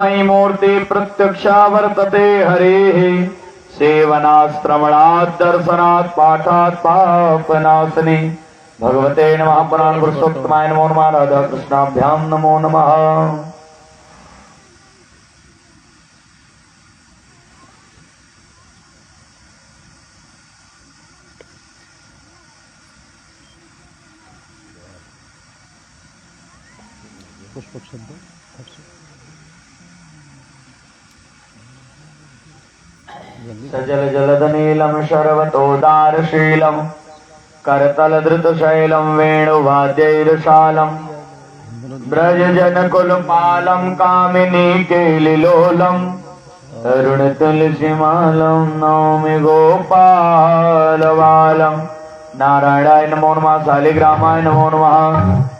मयि मूर्ति प्रत्यक्षा वर्तते हरेः सेवनाश्रवणात् दर्शनात् पाठात् पापनाशने भगवते नमः। पुराण पुरुषोत्तमाय नमो नमः। राधा कृष्णाभ्यां नमो नमः। पुष्पक शब्द सजल जलदनीलं शरवतोदारशीलं करतलधृतशैलं वेणुवाद्यैरशालं ब्रजजनकुलपालं कामिनी केलिलोलं तरुणतुलसीमालं नौमि गोपालबालं। नारायणाय नमो नमः। शालिग्रामाय नमो नमः।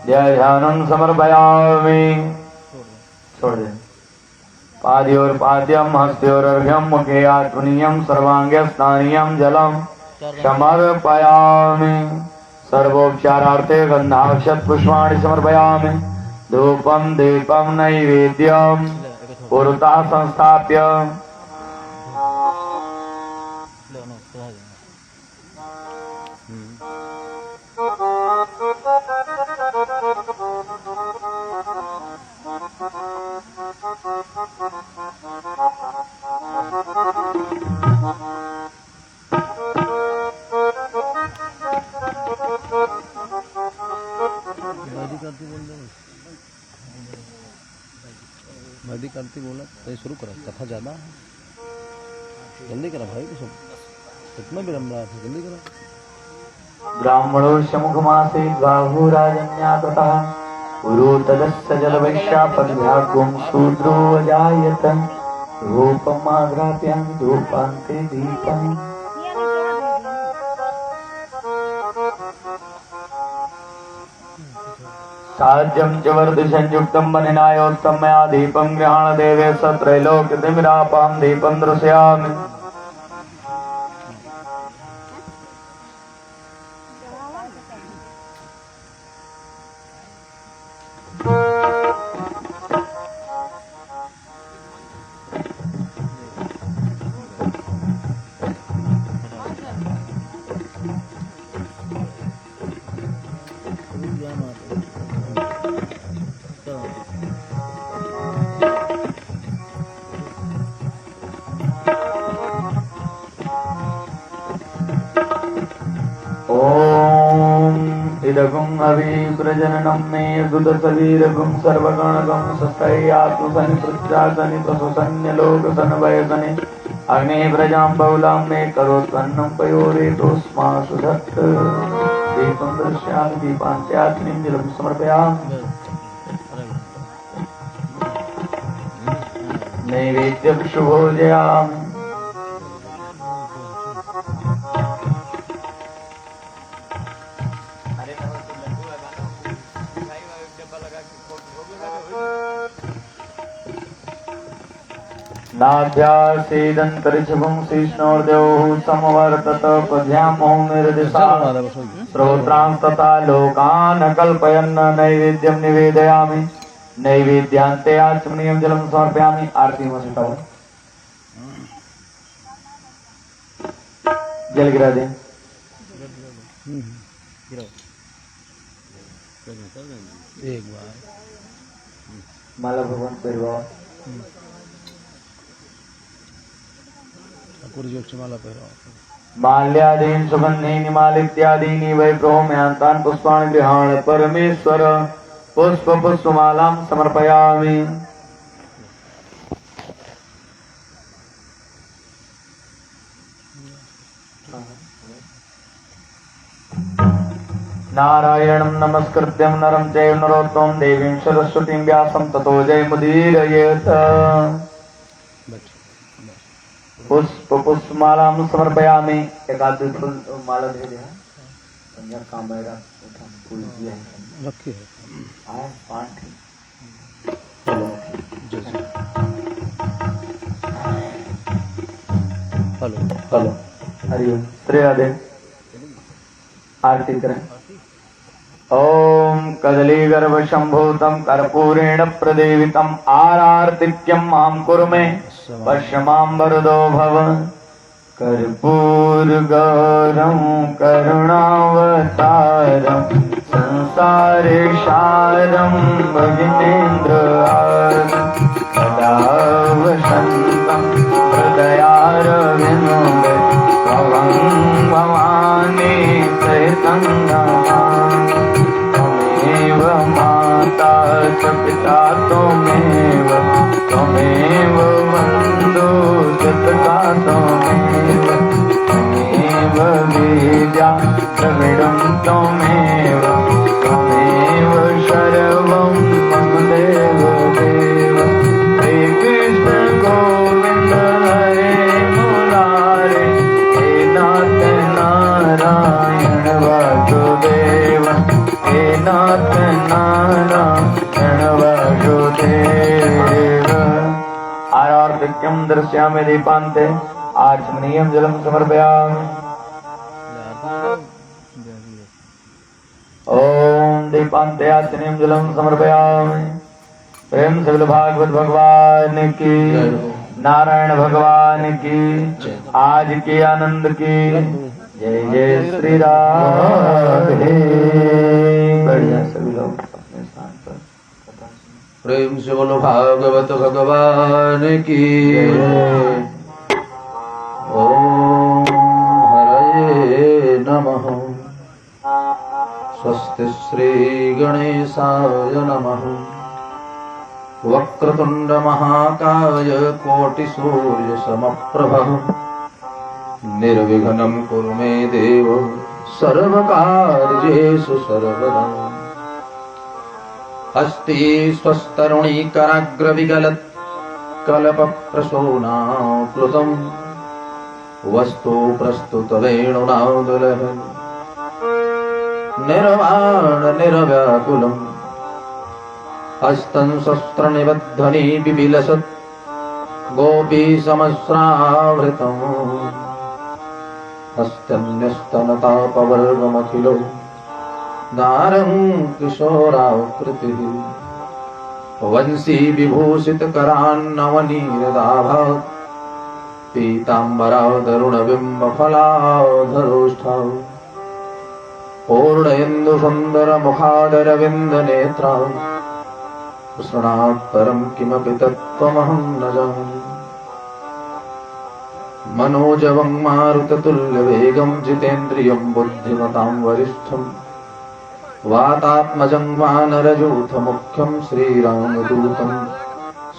ध्यानं समर्पयामि। छोड़ दे। पाद्योर्पाद्यं हस्त्योरर्घ्यं मुखे आत्मनीयं सर्वांगे स्नानीयं जलं समर्पयामि। सर्वोपचारार्थे गन्धाक्षत पुष्पाणि समर्पयामि। धूपं दीपं नैवेद्यं पुरतः संस्थाप्य वैदिक आरती बोला तो शुरू करा। कथा ज़्यादा है, जल्दी करा भाई। कुछ इतना विलम्ब रहा था, जल्दी करा। ब्राह्मणो शमुखमासे बाहुराजन्याततः पुरोतदस्य जलवैश्यापद्भ्यागुं शूद्रो अजायत रूपमाग्राप्यं धूपान्ते दीपम्। साज्यं च वर्धिसंयुक्तं वनिनायोक्तं मया दीपं गृहाण देवे सत्रैलोक्यतिमिरापहं दीपं दर्शयामि। इदगुं अभिप्रजननं मे गुदशरीरगुं सर्वगणगं सस्तैयात्मसनिपृच्छासनि प्रसन्यलोकसनवयसनि अग्ने प्रजां बहुलां मे करोत्पन्नं पयोरेतोऽस्मासु धत्त। दीपं दर्शयामि। दीपान्त्याग्निं जलं समर्पयामि। नैवेद्यं शुभोजयामि। नाभ्यासीदन्तरिक्षभुं शिष्णोर्द्यौः समवर्तत पद्भ्यामो निर्दिशा श्रोत्रांस्तथा लोकान् कल्पयन् नैवेद्यं निवेदयामि। नैवेद्यान्ते आचमनीयं जलं समर्पयामि। आरती मस्तक जल गिरा दे। एक बार माला भगवान परिवार माला पहरा। माल्यादीन सुगंधीनि मालित्यादीनि वै प्रोम्यांतान् पुष्पाणि गृहाण परमेश्वर पुष्प पुष्पमालां समर्पयामि। नारायणं नमस्कृत्यं नरं चैव नरोत्तमं देवीं सरस्वतीं व्यासं ततो जयमुदीरयेत्। पुष्प पुष्पमालां समर्पयामि। एक आदमी फूल माला दे दिया। संध्या कामेरा उठा फूल दिया रखी है। आए पांच हेलो हेलो हरिओम। श्रेया दे आरती करें। ओम कदलीगर्भशम्भूतं कर्पूरेण प्रदेवितम् आरार्तिक्यं मां कुरु मे पश्य मां वरदो भव। कर्पूरगौरं करुणावतारं संसारे सारं भजनेन्द्रहारं सदा वसन्तं हृदयारविन्दे त्वं भवानी सहितं नमामि। त्वमेव माता च पिता त्वमेव त्वमेव बन्धु सतता त्वमेव त्वमेव विद्या द्रविडं त्वमेव त्वमेव सर्वं मम देव देव। हे कृष्ण गोविन्द हरे मुरारे हे नाथ नारायण वासुदेव हे नाथ नारायण वासुदेव। आरार्तिक्यं दर्शयामि दीपान्ते आचमनीयं जलं समर्पयामि। ओम दीपान्ते आचमनीयं जलं समर्पयामि। प्रेम से बोलो भागवत भगवान की, नारायण भगवान की, आज के आनंद की जय जय श्री राधे। बढ़िया सभी लोग अपने स्थान पर प्रेम से बोलो भागवत भगवान की। ओम हरये नमः। स्वस्ति श्री गणेशाय नमः। वक्रतुंड महाकाय कोटि सूर्य समप्रभ निर्विघ्नं कुरु मे देव सर्वकार्येषु सर्वदा। अस्ति स्वस्तरुणीकराग्रविगलत् कल्पप्रसूनाप्लुतं वस्तु प्रस्तुत वेणुनादलः निर्वाण निर्व्याकुलम् हस्तं शस्त्रनिबद्धनी बिबिलसत् गोपी समस्रावृतम् हस्त्यन्यस्तनतापवर्गमखिलो दारं किशोराकृतिः वंशी विभूषित करान्नवनीरदाभात् पीताम्बरादरुणबिम्ब फलाधरोष्ठौ पूर्णयेन्दु सुन्दर मुखादरविन्दनेत्रौ स्मृणात् परं किमपि तत्त्वमहं न जाने। मनोजवं मारुततुल्यवेगं जितेन्द्रियं बुद्धिमतां वरिष्ठं वातात्मजं वानरयूथमुख्यं श्रीरामदूतं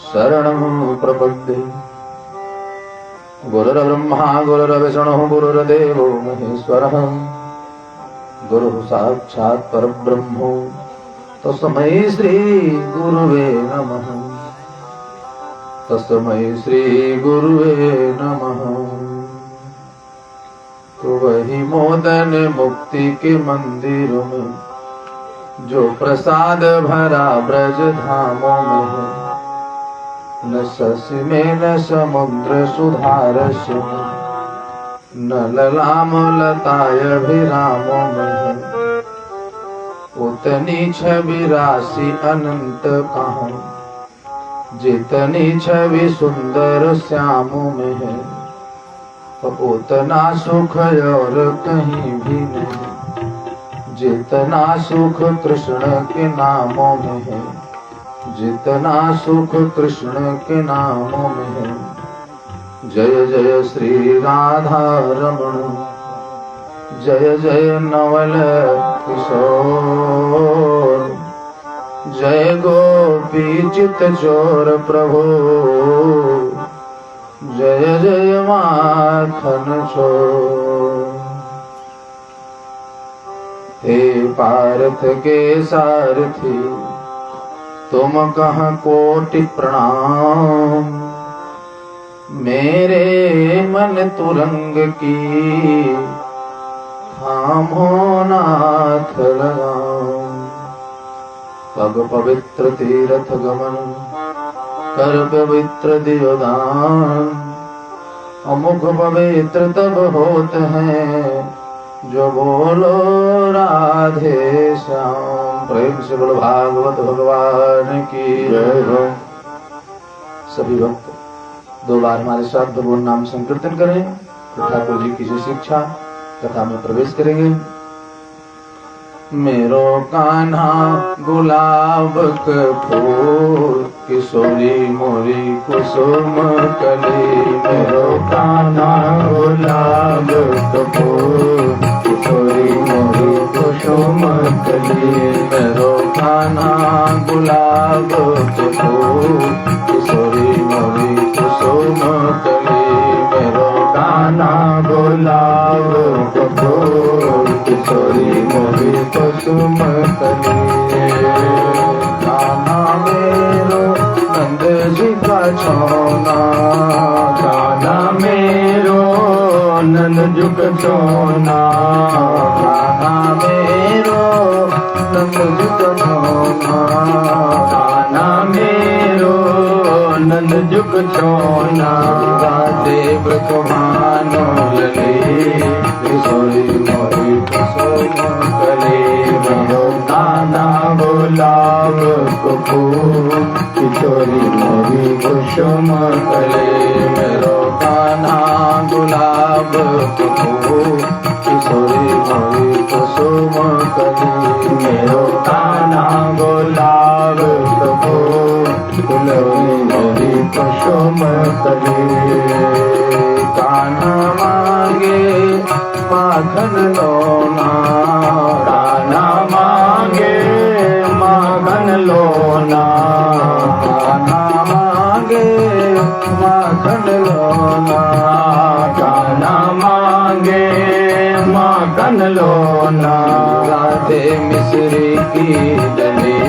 शरणं प्रपद्ये। गुरुर्ब्रह्मा गुरुर्विष्णुः गुरुर्देवो महेश्वरः गुरुः साक्षात् परब्रह्मो तस्मै श्री गुरुवे नमः। तस्मै श्री गुरुवे नमः। तो वही मोदन मुक्ति के मंदिर में जो प्रसाद भरा ब्रज धामों में है, न शशि में न समुद्र सुधारस में, न ललाम लताय अभिरामों में है। उतनी छवि राशि अनंत कहाँ, जितनी छवि सुंदर श्यामों में है, उतना सुख और कहीं भी नहीं। जितना सुख कृष्ण के नामों में है, जितना सुख कृष्ण के नामों में है। जय जय श्री राधा रमण, जय जय नवल किशोर, जय गोपी चित चोर प्रभु, जय जय माखन चोर। हे पार्थ के सारथी तुम कहाँ कोटि प्रणाम, मेरे मन तुरंग की थामो नाथ लगाओ। पग पवित्र तीर्थ गमन कर पवित्र दियोदान, अमुख पवित्र तब होत हैं जो बोलो राधे श्याम। प्रेम से बोलो भागवत भगवान की जय हो। सभी भक्त 2 बार हमारे साथ भगवान नाम संकीर्तन करें। ठाकुर जी की जो शिक्षा कथा में प्रवेश करेंगे। मेरो कान्हा गुलाब के फूल, किशोरी मोरी कुसुम कली। मेरो कान्हा गुलाब के फूल, किशोरी मोरी कुसुम कली। मेरो कान्हा गुलाब के फूल, किशोरी मोरी कुसुम कली। मेरो कान्हा गुलाब के फूल, किशोरी मोरी कुसुम कली। कान्हा मेरो नंद जी का छोना, कान्हा मेरो नंद जी का छोना। कान्हा मेरो नंद जी का छोना, कान्हा मेरो नंद जी का छोना। देव कुमानो लली, किशोरी मोरी कुसुम कली। मेरो कान्हा गुलाब के फूल, किशोरी मोरी कुसुम कली। मेरो कान्हा गुलाब के फूल, किशोरी मोरी कुसुम कली। मेरो कान्हा गुलाब के फूल, किशोरी मोरी कुसुम कली। कान्हा मांगे माखन लोना, कान्हा मांगे माखन लोना। कान्हा मांगे माखन लोना, कान्हा मांगे माखन लोना। राधे मिश्री की डली,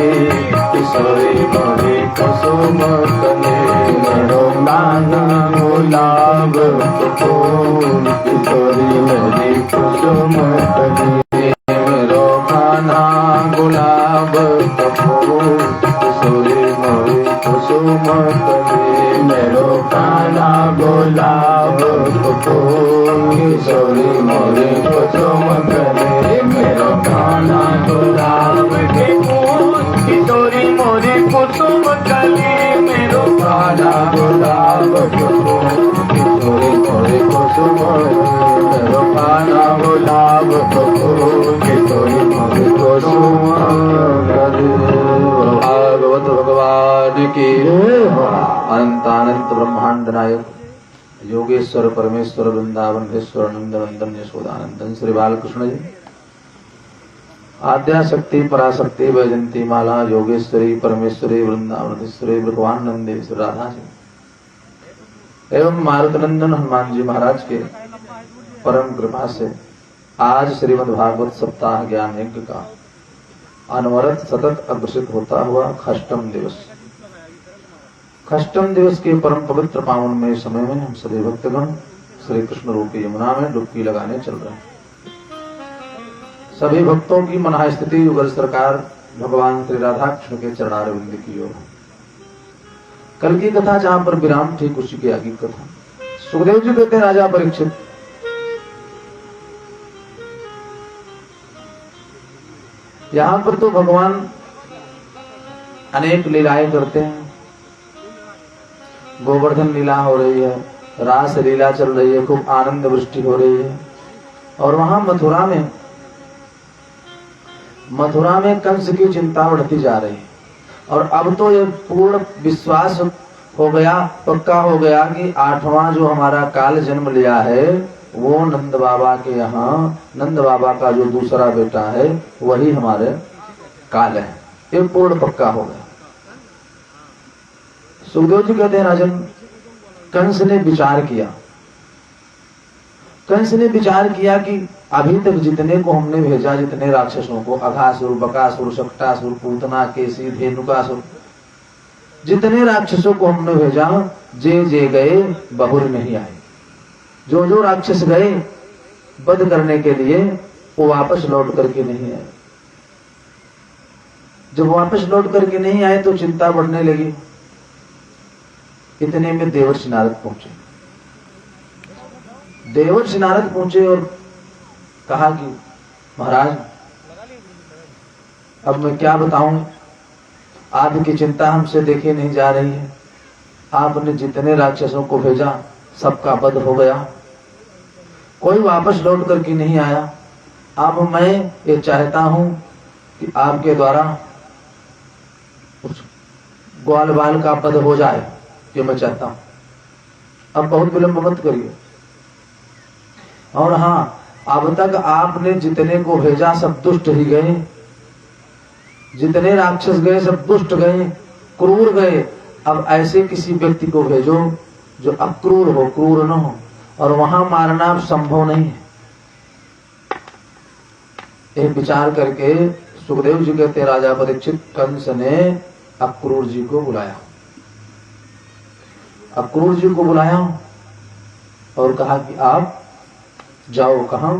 किशोरी मोरी कुसुम कली। मेरो कान्हा गुलाब के फूल, किशोरी मोरी कुसुम कली। मेरो कान्हा गुलाब के फूल, किशोरी मोरी कुसुम कली। मेरो कान्हा गुलाब के फूल, किशोरी मोरी कुसुम कली। मेरो कान्हा गुलाब के फूल, किशोरी मोरी कुसुम कली। मेरो कान्हा गुलाब के फूल, किशोरी मोरी कुसुम कली। मेरो कान्हा गुलाब के फूल, किशोरी मोरी कुसुम कली। भागवत भगवान की अनंतानंत ब्रह्मांड नायक योगेश्वर परमेश्वर वृंदावनेश्वर नंदनंदन यशोदानंदन श्री बालकृष्ण जी, आद्याशक्ति पराशक्ति वैजंती माला योगेश्वरी परमेश्वरी वृंदावनेश्वरी भगवान नंदेश्वर राधा जी एवं मारुतनंदन हनुमान जी महाराज के परम कृपा से आज श्रीमद् भागवत सप्ताह ज्ञान यज्ञ का अनवरत सतत अग्रसित होता हुआ खष्टम दिवस, खष्टम दिवस के परम पवित्र पावन में समय में हम सभी भक्तगण श्री कृष्ण रूपी यमुना में डुबकी लगाने चल रहे हैं। सभी भक्तों की मना स्थिति युगल सरकार भगवान श्री राधा कृष्ण के चरणारविंद की ओर। कल की कथा जहां पर विराम ठीक उसी की आगे कथा। सुखदेव जी कहते हैं राजा परीक्षित, यहां पर तो भगवान अनेक लीलाएं करते हैं। गोवर्धन लीला हो रही है, रास लीला चल रही है, खूब आनंद वृष्टि हो रही है। और वहां मथुरा में कंस की चिंता बढ़ती जा रही है। और अब तो ये पूर्ण विश्वास हो गया, पक्का हो गया कि 8वां जो हमारा काल जन्म लिया है वो नंद बाबा के यहाँ, नंद बाबा का जो दूसरा बेटा है वही हमारे काल है। ये पूर्ण पक्का हो गया। सुखदेव जी कहते हैं राजन, कंस ने विचार किया, कंस ने विचार किया कि अभी तक जितने को हमने भेजा, जितने राक्षसों को, अघासुर, बकासुर, शक्टासुर, पूतना, केसी, धेनुकासुर, जितने राक्षसों को हमने भेजा, जे गए बहुर नहीं आए। जो जो राक्षस गए वध करने के लिए वो वापस लौट करके नहीं आए। जब वापस लौट करके नहीं आए तो चिंता बढ़ने लगी। इतने में देवर्षि नारद पहुंचे। देवर्षि नारद पहुंचे और कहा कि महाराज अब मैं क्या बताऊं, आपकी चिंता हमसे देखी नहीं जा रही है। आपने जितने राक्षसों को भेजा सबका वध हो गया, कोई वापस लौट करके नहीं आया। अब मैं ये चाहता हूं कि आपके द्वारा उस ग्वाल बाल का वध हो जाए, ये मैं चाहता हूं। अब बहुत विलंब मत करिए। और हाँ, अब तक आपने जितने को भेजा सब दुष्ट ही गए, जितने राक्षस गए सब दुष्ट गए, क्रूर गए। अब ऐसे किसी व्यक्ति को भेजो जो अक्रूर हो, क्रूर न हो, और वहां मारना संभव नहीं है। एक विचार करके सुखदेव जी कहते राजा परीक्षित, कंस ने अक्रूर जी को बुलाया। अक्रूर जी को बुलाया और कहा कि आप जाओ कहां,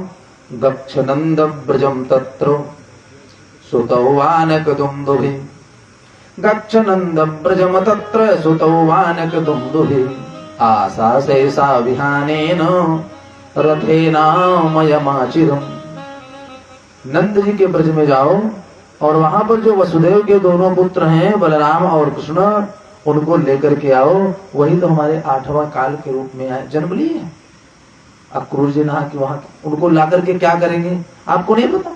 गच्छ नंद ब्रजम तत्र सुतौवानक दुंदुभि, गच्छ नंद ब्रजम तत्र सुतौवानक दुंदुभि, आशासेषा विहानेन रथेनामयमाचिरम्। नंद जी के ब्रज में जाओ और वहां पर जो वसुदेव के दोनों पुत्र हैं बलराम और कृष्ण, उनको लेकर के आओ। वही तो हमारे 8वां काल के रूप में आए, जन्म लिए हैं। अक्रूर जी नहा कि वहां उनको ला करके क्या करेंगे आपको नहीं पता।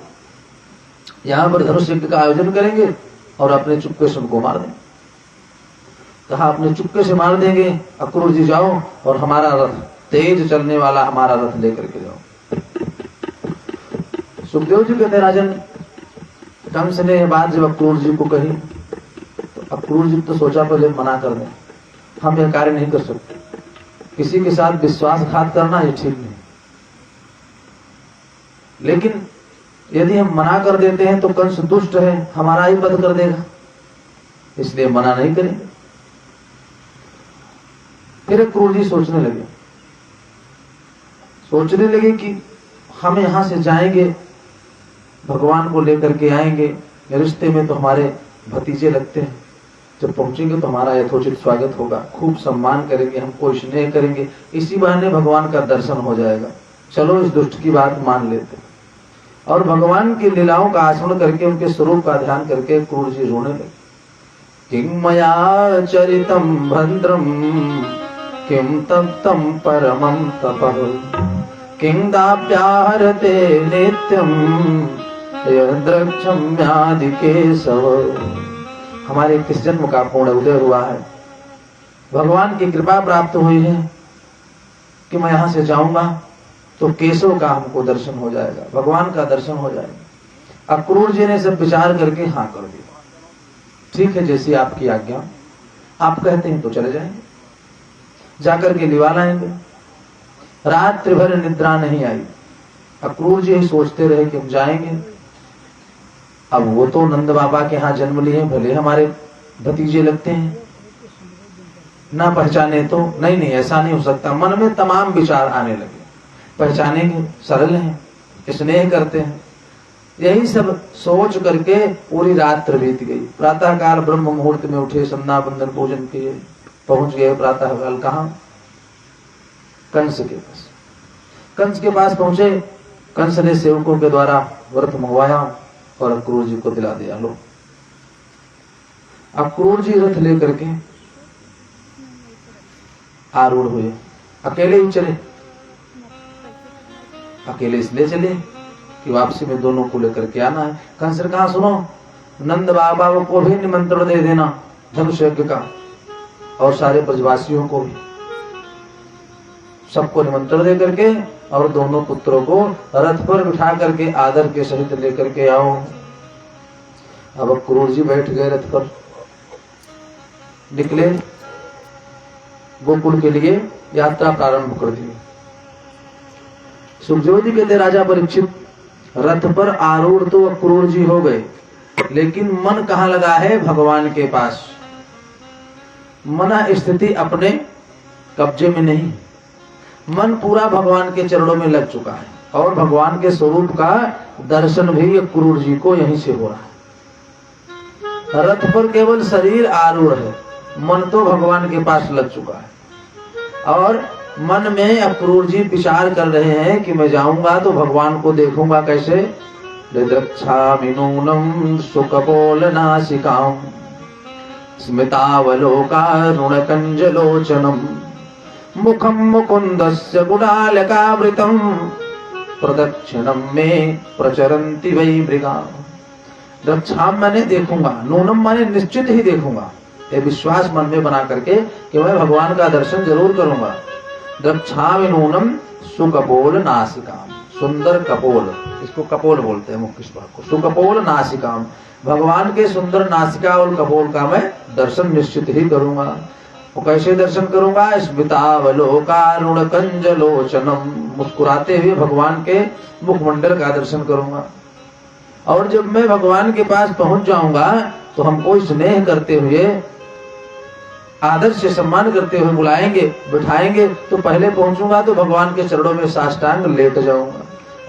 यहाँ पर धनुष यज्ञ का आयोजन करेंगे और अपने चुपके से उनको मार देंगे। कहा अपने चुपके से मार देंगे। अक्रूर जी जाओ और हमारा रथ, तेज चलने वाला हमारा रथ लेकर के जाओ। सुखदेव जी कहते राजन, कंस ने यह बात जब अक्रूर जी को कही तो अक्रूर जी तो सोचा पहले मना कर दें, हम यह कार्य नहीं कर सकते। किसी के साथ विश्वासघात करना ये ठीक नहीं, लेकिन यदि हम मना कर देते हैं तो कंस दुष्ट है, हमारा ही वध कर देगा, इसलिए मना नहीं करेंगे। फिर अक्रूर जी सोचने लगे कि हम यहां से जाएंगे, भगवान को लेकर के आएंगे, रिश्ते में तो हमारे भतीजे लगते हैं, जब पहुंचेंगे तो हमारा यथोचित स्वागत होगा, खूब सम्मान करेंगे, हमको स्नेह करेंगे, इसी बहाने भगवान का दर्शन हो जाएगा। चलो इस दुष्ट की बात मान लेते। और भगवान की लीलाओं का आस्वादन करके उनके स्वरूप का ध्यान करके क्रूर जी रोने लगे। किं मया चरितम भद्रम किं तप्तम परमं तपः, किं दाप्याहरते नित्यम यद्रक्षम्यादि केशव। हमारे किस जन्म का पूर्ण उदय हुआ है, भगवान की कृपा प्राप्त हुई है कि मैं यहां से जाऊंगा तो केशव का हमको दर्शन हो जाएगा, भगवान का दर्शन हो जाएगा। अक्रूर जी ने सब विचार करके हाँ कर दिया। ठीक है, जैसी आपकी आज्ञा, आप कहते हैं तो चले जाएंगे। जाकर के लिवा लाएंगे। रात्रि भर निद्रा नहीं आई। अक्रूर जी ही सोचते रहे कि हम जाएंगे। अब वो तो नंद बाबा के यहाँ जन्म लिए, भले हमारे भतीजे लगते हैं, ना पहचाने तो नहीं, ऐसा नहीं हो सकता। मन में तमाम विचार आने लगे, पहचानेंगे, सरल हैं, स्नेह करते हैं, यही सब सोच करके पूरी रात्र बीत गई। प्रातः काल ब्रह्म मुहूर्त में उठे, संध्यावंदन पूजन किए, पहुंच गए प्रातः काल कहाँ, कंस के पास। कंस के पास पहुंचे, कंस ने सेवकों के द्वारा व्रत मंगवाया और अक्रूर जी को दिला दिया। लो, अक्रूर जी रथ लेकर के आरूढ़ हुए। अकेले ही चले, अकेले इसलिए चले कि वापसी में दोनों को लेकर के आना है। कंस ने कहा सुनो, नंद बाबा को भी निमंत्रण दे देना धनुष यज्ञ का, और सारे ब्रजवासियों को भी, सबको निमंत्रण दे करके और दोनों पुत्रों को रथ पर बिठा करके आदर के सहित लेकर के आओ। अब अक्रूर जी बैठ गए रथ पर, निकले, गोकुल के लिए यात्रा प्रारंभ कर दी। सुखदेव जी कहते राजा परीक्षित, रथ पर आरूढ़ तो अक्रूर जी हो गए, लेकिन मन कहाँ लगा है, भगवान के पास। मन स्थिति अपने कब्जे में नहीं, मन पूरा भगवान के चरणों में लग चुका है, और भगवान के स्वरूप का दर्शन भी अक्रूर जी को यहीं से हो रहा है। रथ पर केवल शरीर आरूढ़ है, मन तो भगवान के पास लग चुका है। और मन में अक्रूर जी विचार कर रहे हैं कि मैं जाऊंगा तो भगवान को देखूंगा कैसे। दृक्षामि नूनं सुकपोलनासिकां स्मितावलोकारुणकञ्जलोचनं मुखं मुकुन्दस्य गुडालकावृतं प्रदक्षिणं मे प्रचरन्ति वै मृगा। द्रक्षाम मैंने देखूंगा, नूनम मैंने निश्चित ही देखूंगा, ये विश्वास मन में बना करके कि मैं भगवान का दर्शन जरूर करूंगा। द्रक्षामि नूनम सुकपोल नासिकाम, सुंदर कपोल, इसको कपोल बोलते हैं मुख्य भाग को, सुकपोल नासिकाम, भगवान के सुंदर नासिका और कपोल का मैं दर्शन निश्चित ही करूंगा। वो कैसे दर्शन करूंगा? स्मितावलोकारुणकंजलोचनम, मुस्कुराते हुए भगवान के मुखमंडल का दर्शन करूंगा। और जब मैं भगवान के पास पहुंच जाऊंगा तो हमको स्नेह करते हुए, आदर से सम्मान करते हुए बुलाएंगे, बिठाएंगे, तो पहले पहुंचूंगा तो भगवान के चरणों में साष्टांग लेट जाऊंगा,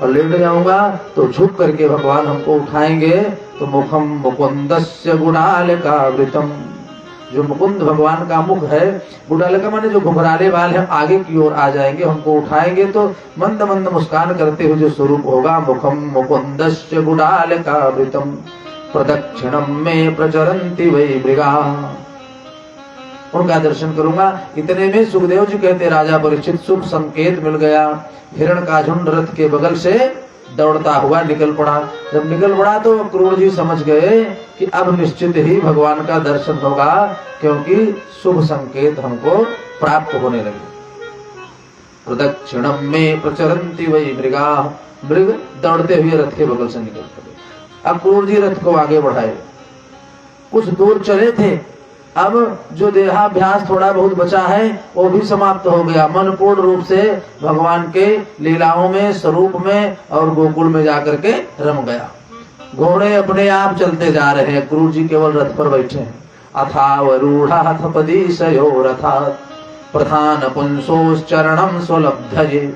और लेट जाऊंगा तो झुक करके भगवान हमको उठाएंगे। तो मुखम मुकुंदस्य गुडालकावृतम, जो मुकुंद भगवान का मुख है, गुडालका माने जो घुघराले बाल है, आगे की ओर आ जाएंगे, हमको उठाएंगे तो मंद मंद मुस्कान करते हुए जो स्वरूप होगा, मुखम मुकुंदस्य गुडालकावृतम प्रदक्षिणम में प्रचरन्ति वै मृगा, उनका दर्शन करूंगा। इतने में सुखदेव जी कहते, राजा परीक्षित शुभ संकेत मिल गया। हिरण का झुंड रथ के बगल से दौड़ता हुआ निकल पड़ा। जब निकल पड़ा तो अक्रूर जी समझ गए कि अब निश्चित ही भगवान का दर्शन होगा, क्योंकि शुभ संकेत हमको प्राप्त होने लगे। प्रदक्षिणम में प्रचरन्ति वै मृगा, मृग दौड़ते हुए रथ के बगल से निकल पड़े। अक्रूर जी रथ को आगे बढ़ाए, कुछ दूर चले थे, अब जो देहाभ्यास थोड़ा बहुत बचा है वो भी समाप्त हो गया। मन पूर्ण रूप से भगवान के लीलाओं में, स्वरूप में और गोकुल में जाकर के रम गया। घोड़े अपने आप चलते जा रहे हैं, अक्रूर जी केवल रथ पर बैठे हैं। अथावरूढ़ः पदीशयो रथात् प्रधान पुंसोश्चरणं स्वलब्धये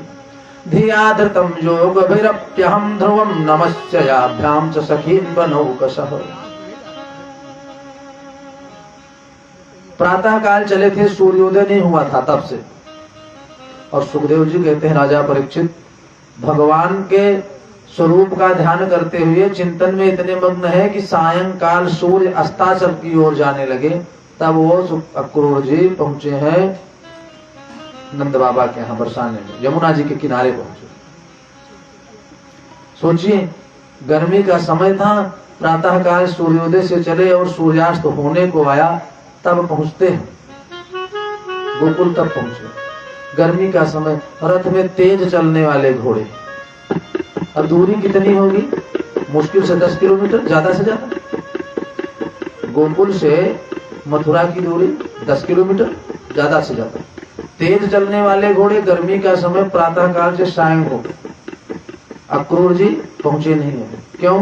धिया धृतं योगभिरप्यहं ध्रुवं नमश्चयाभ्यां च सखीन् बनौकशः। प्रातः काल चले थे, सूर्योदय नहीं हुआ था तब से। और सुखदेव जी कहते हैं, राजा परीक्षित भगवान के स्वरूप का ध्यान करते हुए चिंतन में इतने मग्न है कि सायंकाल सूर्य अस्ताचल की ओर जाने लगे, तब वो अक्रूर जी पहुंचे हैं नंद बाबा के यहाँ बरसाने में, यमुना जी के किनारे पहुंचे। सोचिए, गर्मी का समय था, प्रातः काल सूर्योदय से चले और सूर्यास्त होने को आया, तब पहुंचते हैं गोकुल, तब पहुंचे। गर्मी का समय, रथ में तेज चलने वाले घोड़े, अब दूरी कितनी होगी? मुश्किल से 10 किलोमीटर, ज्यादा से ज्यादा। गोकुल से मथुरा की दूरी 10 किलोमीटर, ज्यादा से ज्यादा। तेज चलने वाले घोड़े, गर्मी का समय, प्रातः काल से सायं हो। अक्रूर जी पहुंचे नहीं है। क्यों?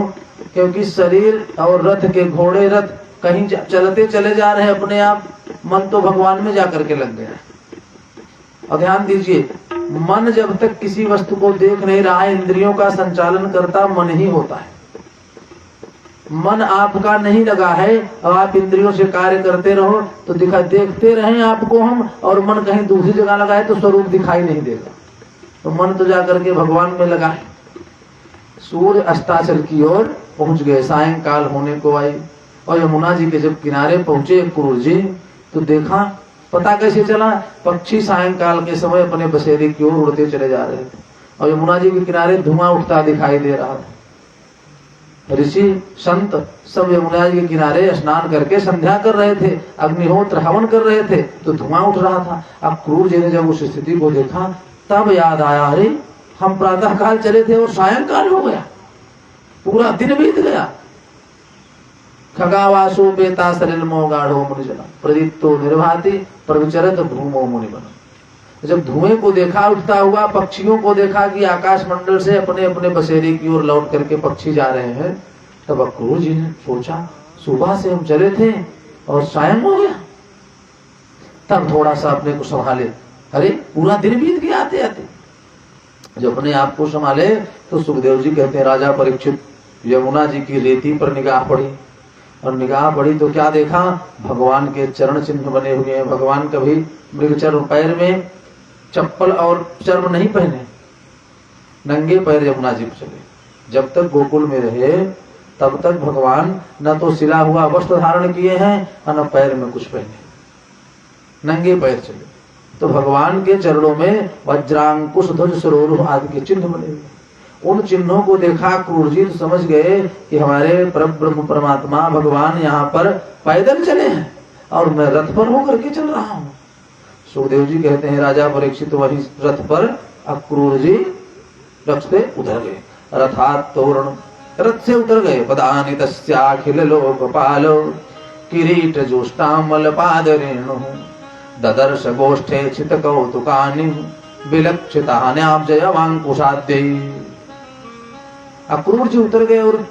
क्योंकि शरीर और रथ के, घोड़े रथ कहीं चलते चले जा रहे हैं अपने आप, मन तो भगवान में जाकर के लग गया है। और ध्यान दीजिए, मन जब तक किसी वस्तु को देख नहीं रहा है, इंद्रियों का संचालन करता मन ही होता है। मन आपका नहीं लगा है और आप इंद्रियों से कार्य करते रहो तो देखते रहें आपको हम, और मन कहीं दूसरी जगह लगा है तो स्वरूप दिखाई नहीं देगा। तो मन तो जाकर के भगवान में लगा है। सूर्य अस्ताचल की ओर पहुंच गए, सायंकाल होने को आई। और यमुना जी के जब किनारे पहुंचे अक्रूर जी, तो देखा, पता कैसे चला? पक्षी सायंकाल के समय अपने बसेरे की ओर उड़ते चले जा रहे थे, और यमुना जी के किनारे धुआं उठता दिखाई दे रहा था। ऋषि संत सब यमुना जी के किनारे स्नान करके संध्या कर रहे थे, अग्निहोत्र हवन कर रहे थे, तो धुआं उठ रहा था। अक्रूर जी ने जब उस स्थिति को देखा, तब याद आया, अरे हम प्रातः काल चले थे और सायंकाल हो गया, पूरा दिन बीत गया। खगावासो बेता सलिल मोगाढ़ो मुनिजना प्रदीप्तो निर्भाति प्रविचरत भूमो मुनिवन। जब धुएं को देखा उठता हुआ, पक्षियों को देखा कि आकाश मंडल से अपने अपने बसेरे की ओर लौट करके पक्षी जा रहे हैं, तब अक्रूर जी ने सोचा, सुबह से हम चले थे और सायं हो गया। तब थोड़ा सा अपने को संभाले, अरे पूरा दिन बीत गया आते आते। जब अपने आप को संभाले तो सुखदेव जी कहते हैं, राजा परीक्षित यमुना जी की रेती पर निगाह पड़ी, और निगाह पड़ी तो क्या देखा? भगवान के चरण चिन्ह बने हुए हैं। भगवान कभी मृगचर पैर में चप्पल और चर्म नहीं पहने, नंगे पैर यमुना जी पर चले। जब तक गोकुल में रहे तब तक भगवान न तो सिला हुआ वस्त्र धारण किए हैं और न पैर में कुछ पहने, नंगे पैर चले। तो भगवान के चरणों में वज्रांकुश ध्वज सरोरुह आदि के चिन्ह बने हुए। उन चिन्हों को देखा क्रूर जी समझ गए कि हमारे परब्रह्म परमात्मा भगवान यहाँ पर पैदल चले हैं और मैं रथ पर होकर के चल रहा हूँ। सुखदेव जी कहते हैं राजा परीक्षित वही रथ पर, अक्रूर जी रथ से उतर गए। रथात तोरण, रथ से उतर गए। पदानि तस्याखिल लोकपालो किरीट जोष्टामल पादरेणु ददर्श गोष्ठे छित कौतुकानि विलक्षितान्याब्जयवांकुशाद्यै। अक्रूर जी उतर गए और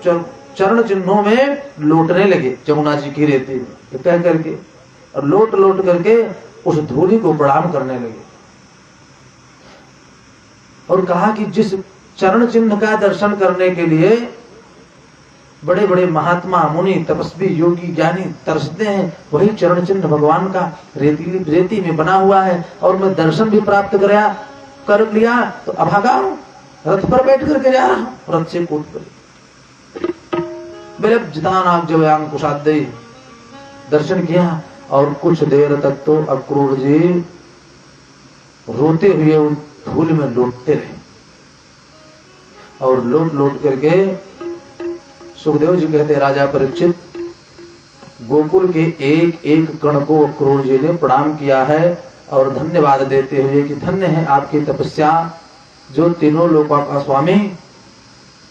चरण चिन्हों में लोटने लगे जमुना जी की रेती में कह करके, और लोट लोट करके उस धूलि को प्रणाम करने लगे और कहा कि जिस चरण चिन्ह का दर्शन करने के लिए बड़े बड़े महात्मा मुनि तपस्वी योगी ज्ञानी तरसते हैं, वही चरण चिन्ह भगवान का रेती में बना हुआ है और मैं दर्शन भी प्राप्त कर लिया तो अभागा हूं, रथ पर बैठ करके जा रहा हूं, रथ से कूद कर कुशाद्य दर्शन किया। और कुछ देर तक तो अक्रूर जी रोते हुए उन धूल में लौटते रहे और लौट लौट करके सुखदेव जी कहते राजा परीक्षित, गोकुल के एक एक कण को अक्रूर जी ने प्रणाम किया है और धन्यवाद देते हुए कि धन्य है आपकी तपस्या, जो तीनों लोकों का स्वामी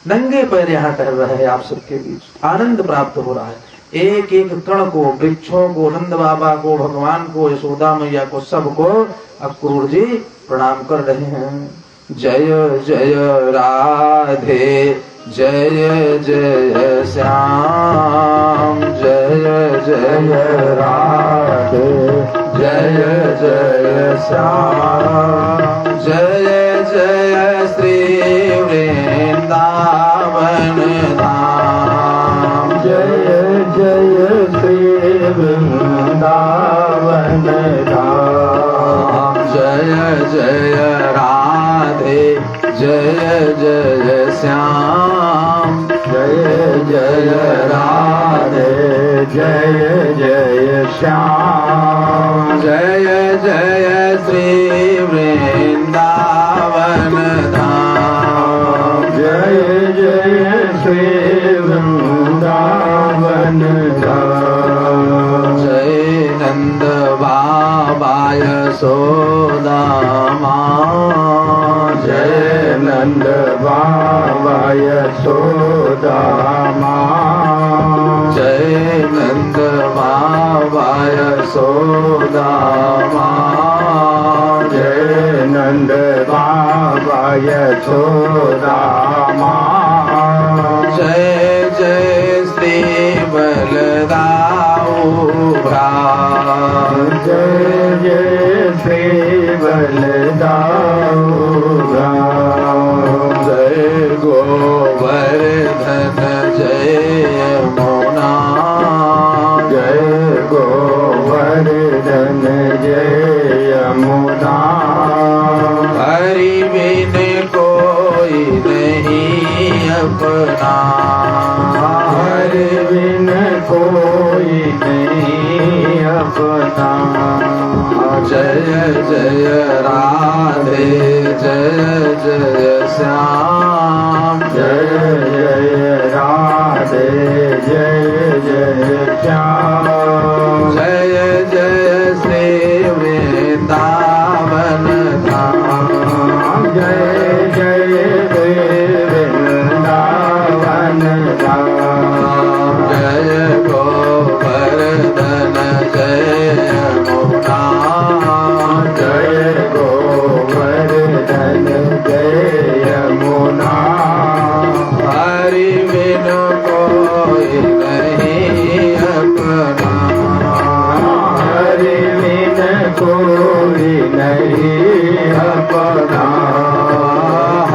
नंगे पैर यहाँ टहल रहे हैं, आप सबके बीच आनंद प्राप्त हो रहा है। एक एक कण को, वृक्षों को, नंद बाबा को, भगवान को, यशोदा मैया को, सबको अक्रूर जी प्रणाम कर रहे हैं। जय जय राधे जय जय श्याम, जय जय राधे जय जय श्याम, जय जय श्री वृंदावन धाम, जय जय श्री वृंदावन धाम, जय जय राधे जय जय श्याम, जय जय राधे जय जय श्याम, जय जय श्री वृंदावन धाम, जय जय श्री वृंदावन धाम, जय नंद बाबा यशोदा माँ, जय नंद बाबा यशोदा माँ, जय नंद बाबा यशोदा माँ, जय नंद बाबा यशोदा माँ, जय जय श्री बलदाऊ भ्राता, जय जय श्री बलदाऊ भ्राता, जय गोवर्धन जय यमुना, जय गोवर्धन जय यमुना, हरि बिन कोई नहीं अपना, हरि बिन कोई नहीं अपना, जय जय राधे जय जय श्याम, जय जय राधे जय जय श्याम, जय जय श्री वृंदावन धाम, जय जय श्री वृंदावन धाम, जय गोवर्धन जय यमुना, जय गोवर्धन जय यमुना, हरि बिन कोई नहीं अपना, हरि बिन कोई नहीं अपना,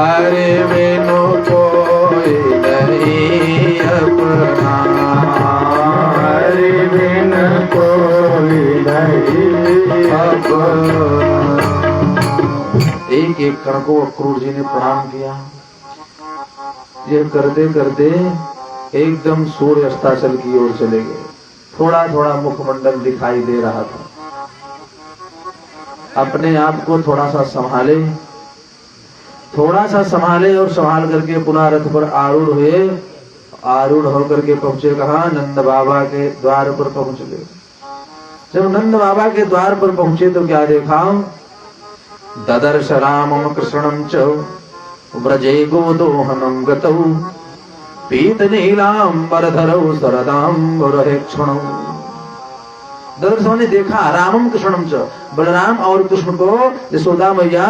हरि बिन कोई नहीं अपना, हरि बिन कोई नहीं अपना। एक एक कण को अक्रूर जी ने प्रणाम किया। ये करते करते एकदम सूर्य अस्ताचल की ओर चले गए। थोड़ा थोड़ा मुखमंडल दिखाई दे रहा था। अपने आप को थोड़ा सा संभाले और संभाल करके पुनः रथ पर आरूढ़ हुए। आरूढ़ होकर के पहुंचे कहा? नंद बाबा के द्वार पर पहुंच गए। जब नंद बाबा के द्वार पर पहुंचे तो क्या देखा? ददर्श रामम कृष्णम च व्रजे गोदोहनम गतौ पीत नीलांबरधरौ शरदांबरहेक्षणौ। ददर्शों ने देखा रामम कृष्णम च, बलराम और कृष्ण को यशोदा मैया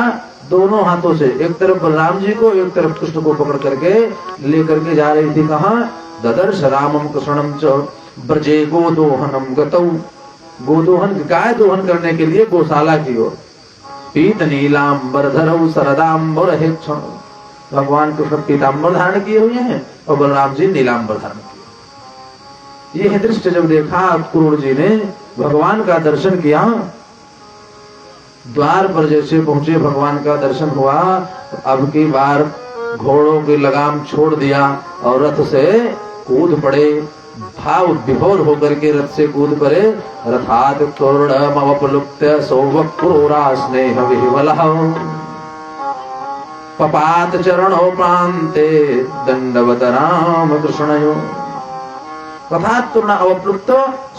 दोनों हाथों से एक तरफ बलराम जी को एक तरफ कृष्ण को पकड़ करके लेकर के जा रही थी। कहा? ददर्श रामम कृष्णम च ब्रजे गोदोहनम गतौ। गोदोहन, गाय दोहन करने के लिए गौशाला की ओर। पीत नीलांबरधरौ शरदांबरहेक्षणौ। भगवान कृष्ण पीतांबर धारण किए हुए हैं और बलराम जी नीलांबर धारण किए। यह दृश्य जब देखा अक्रूर जी ने, भगवान का दर्शन किया। द्वार पर जैसे पहुंचे भगवान का दर्शन हुआ। अब की बार घोड़ों की लगाम छोड़ दिया और रथ से कूद पड़े। भाव विभोर होकर के रथ से कूद पड़े। रथात तोरणमवप्लुप्त्य सौवक्रूरा स्नेह विह्वलः पपात चरणों प्रान्ते दंडवत राम कृष्णयो। रथात तोरण अवप्लुप्त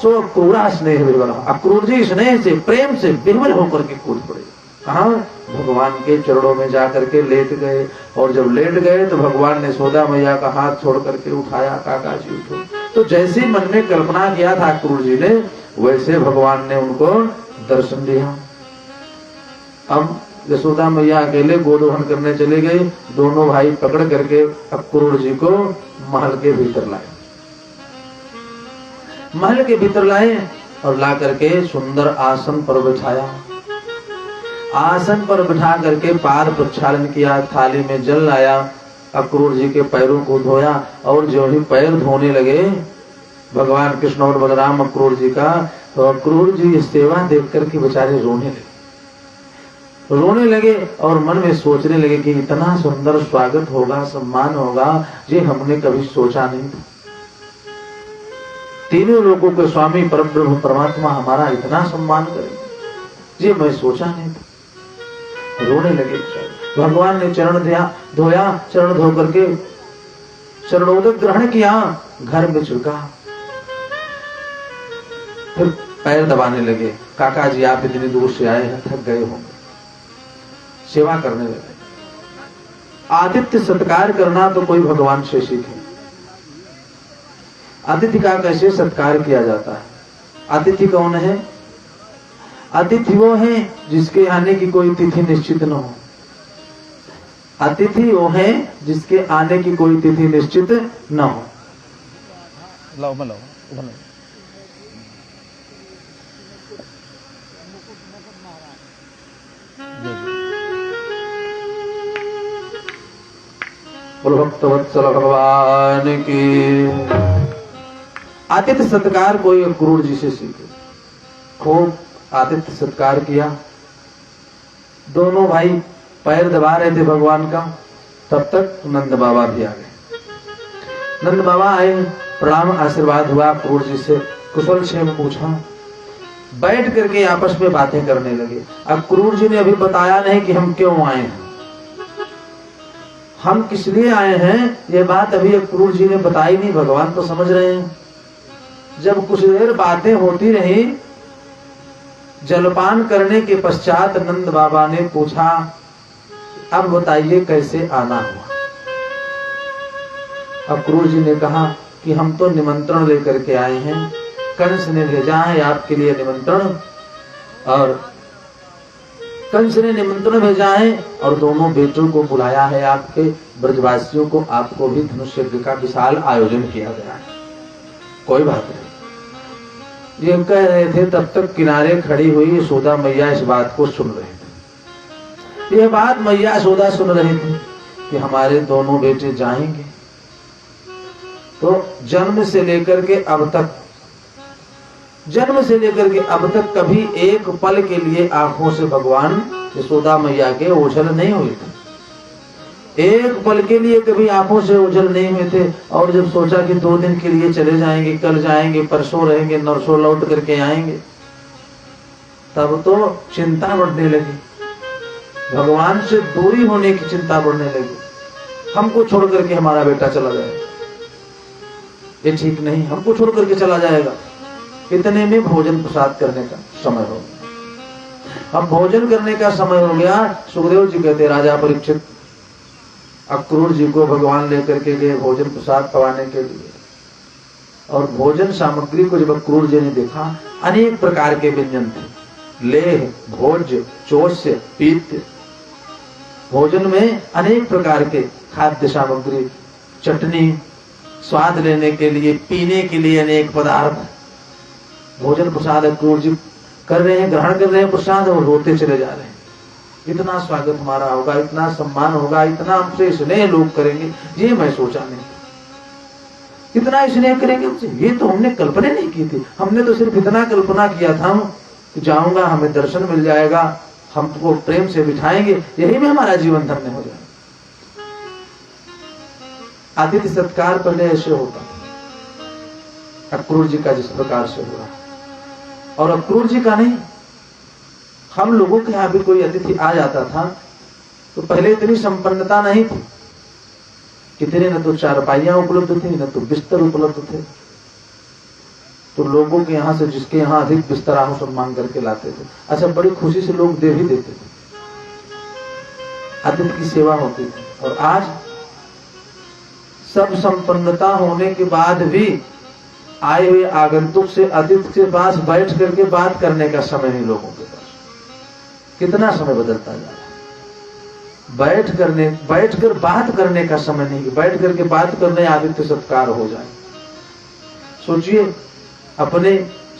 सौवक्रूरा स्नेह विह्वलः। अक्रूर जी स्नेह से, प्रेम से विह्वल होकर के कूद पड़े। कहा? भगवान के चरणों में जाकर के लेट गए। और जब लेट गए तो भगवान ने यशोदा मैया का हाथ छोड़ करके उठाया। काका जी उठो। तो जैसे मन में कल्पना किया था अक्रूर जी ने, वैसे भगवान ने उनको दर्शन दिया। अब यशोदा मैया अकेले गोदोहन करने चले गए। दोनों भाई पकड़ करके अक्रूर जी को महल के भीतर लाए। महल के भीतर लाए और ला करके सुंदर आसन पर बिठाया। आसन पर बिठा करके पाद प्रक्षालन किया। थाली में जल लाया। अक्रूर जी के पैरों को धोया। और जो ही पैर धोने लगे भगवान कृष्ण और बलराम अक्रूर जी का, तो अक्रूर जी सेवा देख करके बेचारे रोने लगे और मन में सोचने लगे कि इतना सुंदर स्वागत होगा, सम्मान होगा, ये हमने कभी सोचा नहीं था। तीनों लोगों के स्वामी परब्रह्म परमात्मा हमारा इतना सम्मान करे, ये मैं सोचा नहीं था। रोने लगे। भगवान ने चरण धोया। चरण धो करके चरणोदक ग्रहण किया। घर में झुका। फिर पैर दबाने लगे। काका जी आप इतनी दूर से आए हैं, थक गए होंगे। सेवा करने लगे। आतिथ्य सत्कार करना तो कोई भगवान से सीखे। अतिथि का कैसे सत्कार किया जाता है? अतिथि कौन है? अतिथि वो है जिसके आने की कोई तिथि निश्चित न हो। अतिथि वो है जिसके आने की कोई तिथि निश्चित न हो। लाओ मैं लाओ। भक्तवत्सल भगवान की। आतिथ्य सत्कार कोई अक्रूर जी से सीखे। खूब आतिथ्य सत्कार किया। दोनों भाई पैर दबा रहे थे भगवान का। तब तक नंद बाबा भी आ गए। नंद बाबा आए, प्रणाम आशीर्वाद हुआ अक्रूर जी से, कुशल क्षेम पूछा। बैठ करके आपस में बातें करने लगे। अक्रूर जी ने अभी बताया नहीं कि हम क्यों आए हैं, हम किस लिए आए हैं, ये बात अभी अक्रूर जी ने बताई नहीं। भगवान तो समझ रहे हैं। जब कुछ देर बातें होती रही, जलपान करने के पश्चात नंद बाबा ने पूछा, अब बताइए कैसे आना हुआ। अक्रूर जी ने कहा कि हम तो निमंत्रण लेकर के आए हैं, कंस ने भेजा है आपके लिए निमंत्रण, और कंस ने निमंत्रण भेजा है और दोनों बेटों को बुलाया है, आपके ब्रजवासियों को, आपको भी धनुष यज्ञ का विशाल आयोजन किया गया है। कोई बात नहीं, ये कह रहे थे तब तक किनारे खड़ी हुई यशोदा मैया इस बात को सुन रहे थे। यह बात मैया यशोदा सुन रही थी कि हमारे दोनों बेटे जाएंगे। तो जन्म से लेकर के अब तक जन्म से लेकर के अब तक कभी एक पल के लिए आंखों से भगवान यशोदा मैया के ओझल नहीं हुए थे। एक पल के लिए कभी आंखों से ओझल नहीं हुए थे। और जब सोचा कि 2 दिन के लिए चले जाएंगे, कल जाएंगे, परसों रहेंगे, नरसों लौट करके आएंगे, तब तो चिंता बढ़ने लगी, भगवान से दूरी होने की चिंता बढ़ने लगी। हमको छोड़ करके हमारा बेटा चला जाएगा, ये ठीक नहीं, हमको छोड़ करके चला जाएगा। इतने में भोजन प्रसाद करने का समय हो गया। अब भोजन करने का समय हो गया। सुखदेव जी कहते, राजा परीक्षित अक्रूर जी को भगवान लेकर के गए भोजन प्रसाद पवाने के लिए। और भोजन सामग्री को जब अक्रूर जी ने देखा, अनेक प्रकार के व्यंजन थे, लेह, भोज्य, चोष्य, पीत्य। भोजन में अनेक प्रकार के खाद्य सामग्री, चटनी, स्वाद लेने के लिए, पीने के लिए अनेक पदार्थ। भोजन प्रसाद अक्रूर जी कर रहे हैं, ग्रहण कर रहे हैं प्रसाद, और रोते चले जा रहे हैं। इतना स्वागत हमारा होगा, इतना सम्मान होगा, इतना हमसे स्नेह लोग करेंगे, ये मैं सोचा नहीं। इतना स्नेह करेंगे हमसे, ये तो हमने कल्पना नहीं की थी। हमने तो सिर्फ इतना कल्पना किया था कि जाऊंगा, हमें दर्शन मिल जाएगा, हमको प्रेम से बिठाएंगे, यही में हमारा जीवन धन्य हो जाएगा। आतिथ्य सत्कार पहले ऐसे होता, अक्रूर जी का जिस प्रकार से हुआ। और अक्रूर जी का नहीं, हम लोगों के यहाँ भी कोई अतिथि आ जाता था तो पहले इतनी संपन्नता नहीं थी, कितने न तो चारपाइयां उपलब्ध थी, न तो बिस्तर उपलब्ध थे। तो लोगों के यहाँ से जिसके यहाँ अधिक बिस्तर हो सब मांग करके लाते थे। अच्छा, बड़ी खुशी से लोग दे भी देते थे, अतिथि की सेवा होती थी। और आज सब संपन्नता होने के बाद भी आए हुए आगंतुक से अतिथि के पास बैठ करके बात करने का समय नहीं लोगों के पास। कितना समय बदलता जा रहा है। बैठ कर बात करने का समय नहीं, बैठ करके बात करने आदित्य सत्कार हो जाए। सोचिए, अपने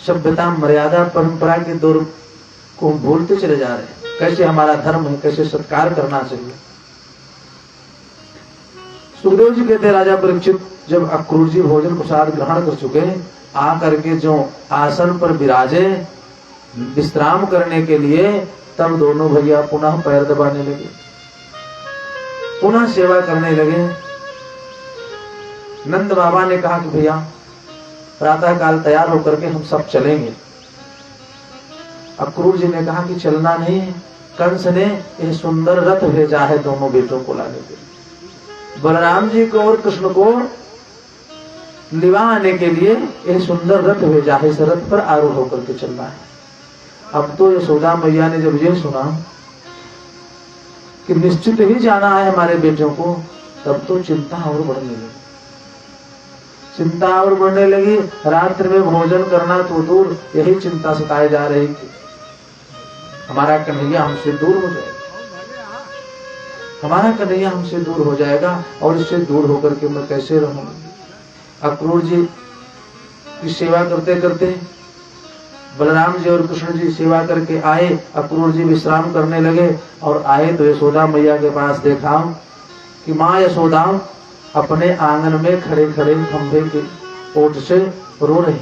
सभ्यता, मर्यादा, परंपरा के दौर को भूलते चले जा रहे हैं। कैसे हमारा धर्म है, कैसे सत्कार करना चाहिए। सुखदेव जी कहते, राजा परीक्षित जब अक्रूर जी भोजन प्रसाद ग्रहण कर चुके, आ करके जो आसन पर विराजे विश्राम करने के लिए, तब दोनों भैया पुनः पैर दबाने लगे, पुनः सेवा करने लगे। नंद बाबा ने कहा कि भैया प्रातः काल तैयार होकर के हम सब चलेंगे। अक्रूर जी ने कहा कि चलना नहीं, कंस ने यह सुंदर रथ भेजा है दोनों बेटों को लाने के लिए। बलराम जी को और कृष्ण को लिवा आने के लिए यह सुंदर रथ भेजा है, इस रथ पर आरूढ़ होकर के चलना है। अब तो यशोदा मैया ने जब ये सुना कि निश्चित ही जाना है हमारे बेटों को, तब तो चिंता और बढ़ने लगी, चिंता और बढ़ने लगी। रात्रि में भोजन करना तो दूर, यही चिंता सताए जा रही थी, हमारा कन्हैया हमसे दूर हो जाएगा, हमारा कन्हैया हमसे दूर हो जाएगा, और इससे दूर होकर के मैं कैसे रहूंगा। अक्रूर जी की सेवा करते करते बलराम जी और कृष्ण जी सेवा करके आए, अक्रूर जी विश्राम करने लगे। और आए तो यशोदा मैया के पास देखा कि माँ यशोदा अपने आंगन में खड़े खड़े खंभे के ओट से रो रही,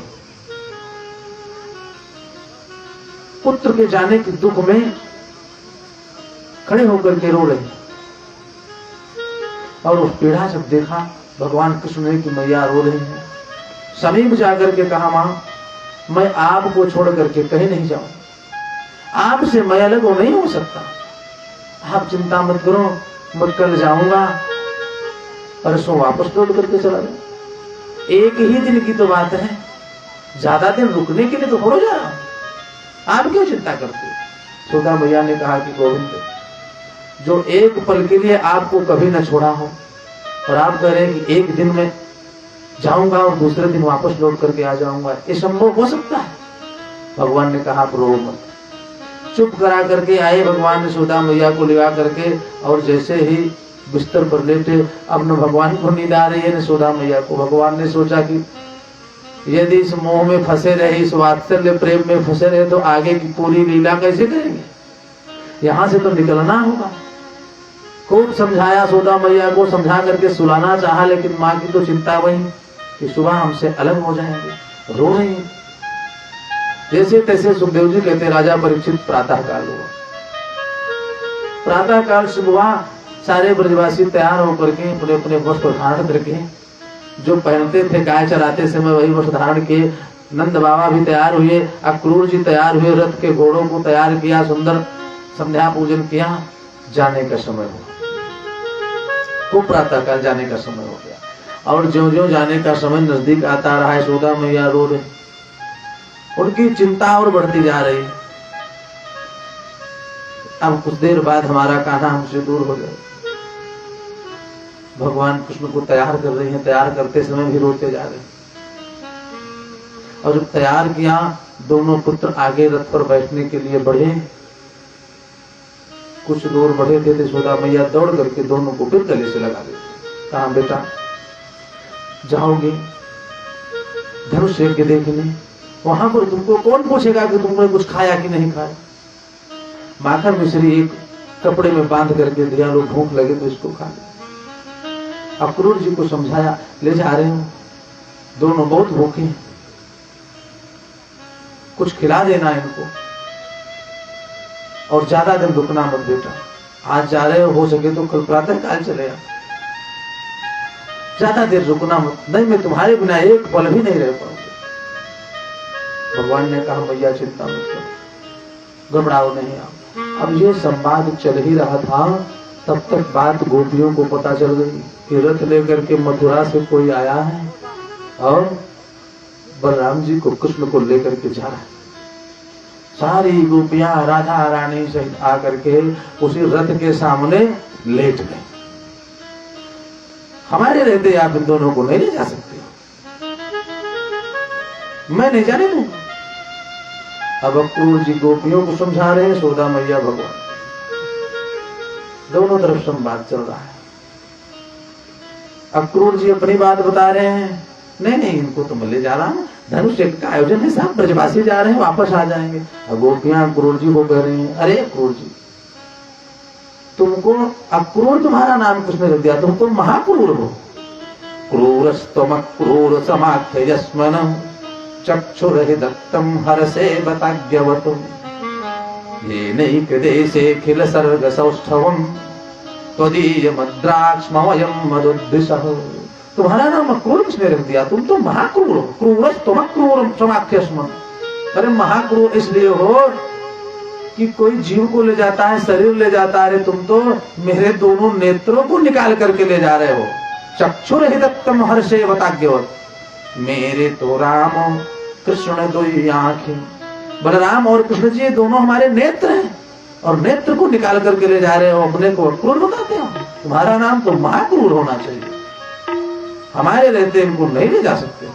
पुत्र के जाने के दुख में खड़े होकर के रो रही। और उस पीड़ा जब देखा भगवान कृष्ण ने कि मैया रो रही है, समीप जाकर के कहा, मां मैं आपको छोड़ करके कहीं नहीं जाऊं, आपसे मैं अलग हो नहीं हो सकता, आप चिंता मत करो, मैं कल जाऊंगा, परसों वापस लौट करके चला जाऊं। एक ही दिन की तो बात है, ज्यादा दिन रुकने के लिए तो हो जा रहा, आप क्यों चिंता करते। यशोदा मैया ने कहा कि गोविंद, जो एक पल के लिए आपको कभी न छोड़ा हो, और आप कह रहे हैं कि एक दिन में जाऊंगा और दूसरे दिन वापस लौट करके आ जाऊंगा, ये संभव हो सकता है। भगवान ने कहा रो मत। चुप करा करके आए भगवान यशोदा मैया को लिवा करके, और जैसे ही बिस्तर पर लेटे, अब न भगवान को नींद आ रही है न यशोदा मैया को। भगवान ने सोचा कि यदि इस मोह में फंसे रहे, इस वात्सल्य प्रेम में फंसे रहे, तो आगे की पूरी लीला कैसे करेंगे, यहां से तो निकलना होगा। खूब समझाया यशोदा मैया को, समझा करके सुलाना चाहा, लेकिन माँ की तो चिंता वही कि सुबह हमसे अलग हो जाएंगे, रो रही। जैसे तैसे सुखदेव जी कहते राजा परीक्षित प्रातः काल हुआ। प्रातः काल सुबह सारे ब्रजवासी तैयार होकर के अपने अपने वस्त्र धारण करके, जो पहनते थे गाय चराते समय वही वस्त्र धारण किए। नंद बाबा भी तैयार हुए, अक्रूर जी तैयार हुए, रथ के घोड़ों को तैयार किया, सुंदर संध्या पूजन किया। जाने का समय हुआ, खूब प्रातः काल जाने का समय हो गया। और ज्यों ज्यों जाने का समय नजदीक आता रहा, यशोदा मैया रो रही, उनकी चिंता और बढ़ती जा रही। अब कुछ देर बाद हमारा कान्हा हमसे दूर हो जाए। भगवान कृष्ण को तैयार कर रही हैं, तैयार करते समय भी रोते जा रहे हैं। और जब तैयार किया, दोनों पुत्र आगे रथ पर बैठने के लिए बढ़े। कुछ दूर बढ़े थे, यशोदा मैया दौड़ करके दोनों को फिर गले से लगा देते। कहा बेटा जाओगे धनुष यज्ञ देखने, वहां पर तुमको कौन पूछेगा कि तुमने कुछ खाया कि नहीं खाया। माखन मिश्री एक कपड़े में बांध करके दिया, लोग भूख लगे तो इसको खा ले। अक्रूर जी को समझाया, ले जा रहे हूं, दोनों बहुत भूखे हैं, कुछ खिला देना इनको, और ज्यादा दिन रुकना मत बेटा। आज जा रहे हो सके तो कल प्रातः काल चले आ, ज्यादा देर रुकना मत, नहीं मैं तुम्हारे बिना एक पल भी नहीं रह पाऊंगा। भगवान ने कहा मैया चिंता मत करो, घबराओ नहीं आप। अब ये संवाद चल ही रहा था, तब तक बात गोपियों को पता चल गई कि रथ लेकर के मथुरा से कोई आया है और बलराम जी को कृष्ण को लेकर के जा रहा है। सारी गोपियां राधा रानी सहित आकर के उसी रथ के सामने लेट गए। हमारे रहते आप इन दोनों को नहीं ले जा सकते, मैं नहीं जाने दूंगा। अब अक्रूर जी गोपियों को समझा रहे हैं, यशोदा मैया भगवान, दोनों तरफ संवाद चल रहा है। अक्रूर जी अपनी बात बता रहे हैं, नहीं नहीं इनको तो मैं ले जा रहा हूं, धनुष यज्ञ का आयोजन है, सब ब्रजवासी जा रहे हैं, वापस आ जाएंगे। अब गोपियां अक्रूर जी को कह रही हैं, अरे अक्रूर जी तुमको अक्रूर तुम्हारा नाम किसने रख दिया, तुम तो महाक्रूर हो। क्रूरस्तम क्रूर समाख्यस्मनम चक्षुरहि दत्तम हरसे बताज्ञवतुम ये नैकदेशे खिल सर्ग सौष्ठवम त्वदीय मद्राक्ष्मवयम मदुद्दिशः। तुम्हारा नाम अक्रूर किसने रख दिया, तुम तो महाक्रूर हो। क्रूरस्तम क्रूर समाख्यस्मन, अरे महाक्रूर इसलिए हो कि कोई जीव को ले जाता है, शरीर ले जाता है, तुम तो मेरे दोनों नेत्रों को निकाल करके ले जा रहे हो। चक्षुरहि दत्तम हर्षे बताज्ञवत, मेरे तो राम कृष्ण दो आंखें, बलराम और कृष्ण जी दोनों हमारे नेत्र हैं, और नेत्र को निकाल करके ले जा रहे हो, अपने को अक्रूर बताते हो। तुम्हारा नाम तो महाक्रूर होना चाहिए, हमारे रहते इनको नहीं ले जा सकते।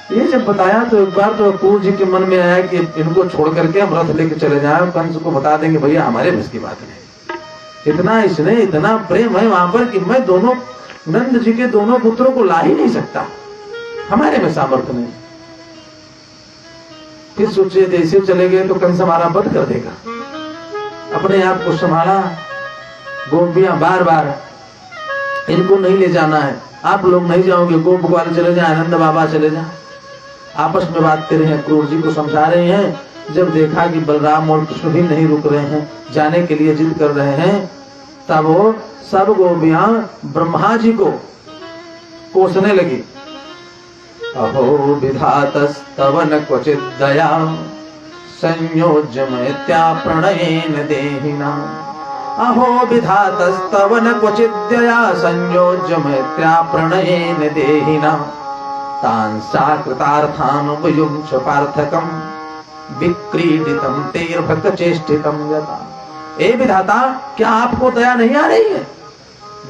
ये जब बताया तो एक बार तो अक्रूर जी के मन में आया कि इनको छोड़ करके हम रथ लेके चले जाएं, कंस को बता देंगे भैया हमारे बस की बात नहीं। इतना इसने इतना प्रेम है वहां पर कि मैं दोनों नंद जी के दोनों पुत्रों को ला ही नहीं सकता, हमारे में सामर्थ्य नहीं। फिर सोचे जैसे चले गए तो कंस हमारा वध कर देगा, अपने आप को संभाला। गोपियां बार बार इनको नहीं ले जाना है, आप लोग नहीं जाओगे, गोप ग्वाल चले जाए, आनंद बाबा चले जाए। आपस में बात कर रहे हैं, क्रूर जी को समझा रहे हैं। जब देखा कि बलराम और कृष्ण भी नहीं रुक रहे हैं, जाने के लिए जिद कर रहे हैं, तब वो सब गोपियां ब्रह्मा जी को कोसने लगी। अहो विधातस्तव न क्वचित् दया संयोज्यमत्या प्रणयेन देहिना। अहो विधातस्तव न क्वचित् दया संयोज्यमत्या प्रणयेन देहिना। तान् साकृतार्थानुपयुञ्च पार्थकम् विक्रीडितं तेर्भक्तचेष्टितं यथा। ए विधाता क्या आपको दया नहीं आ रही है?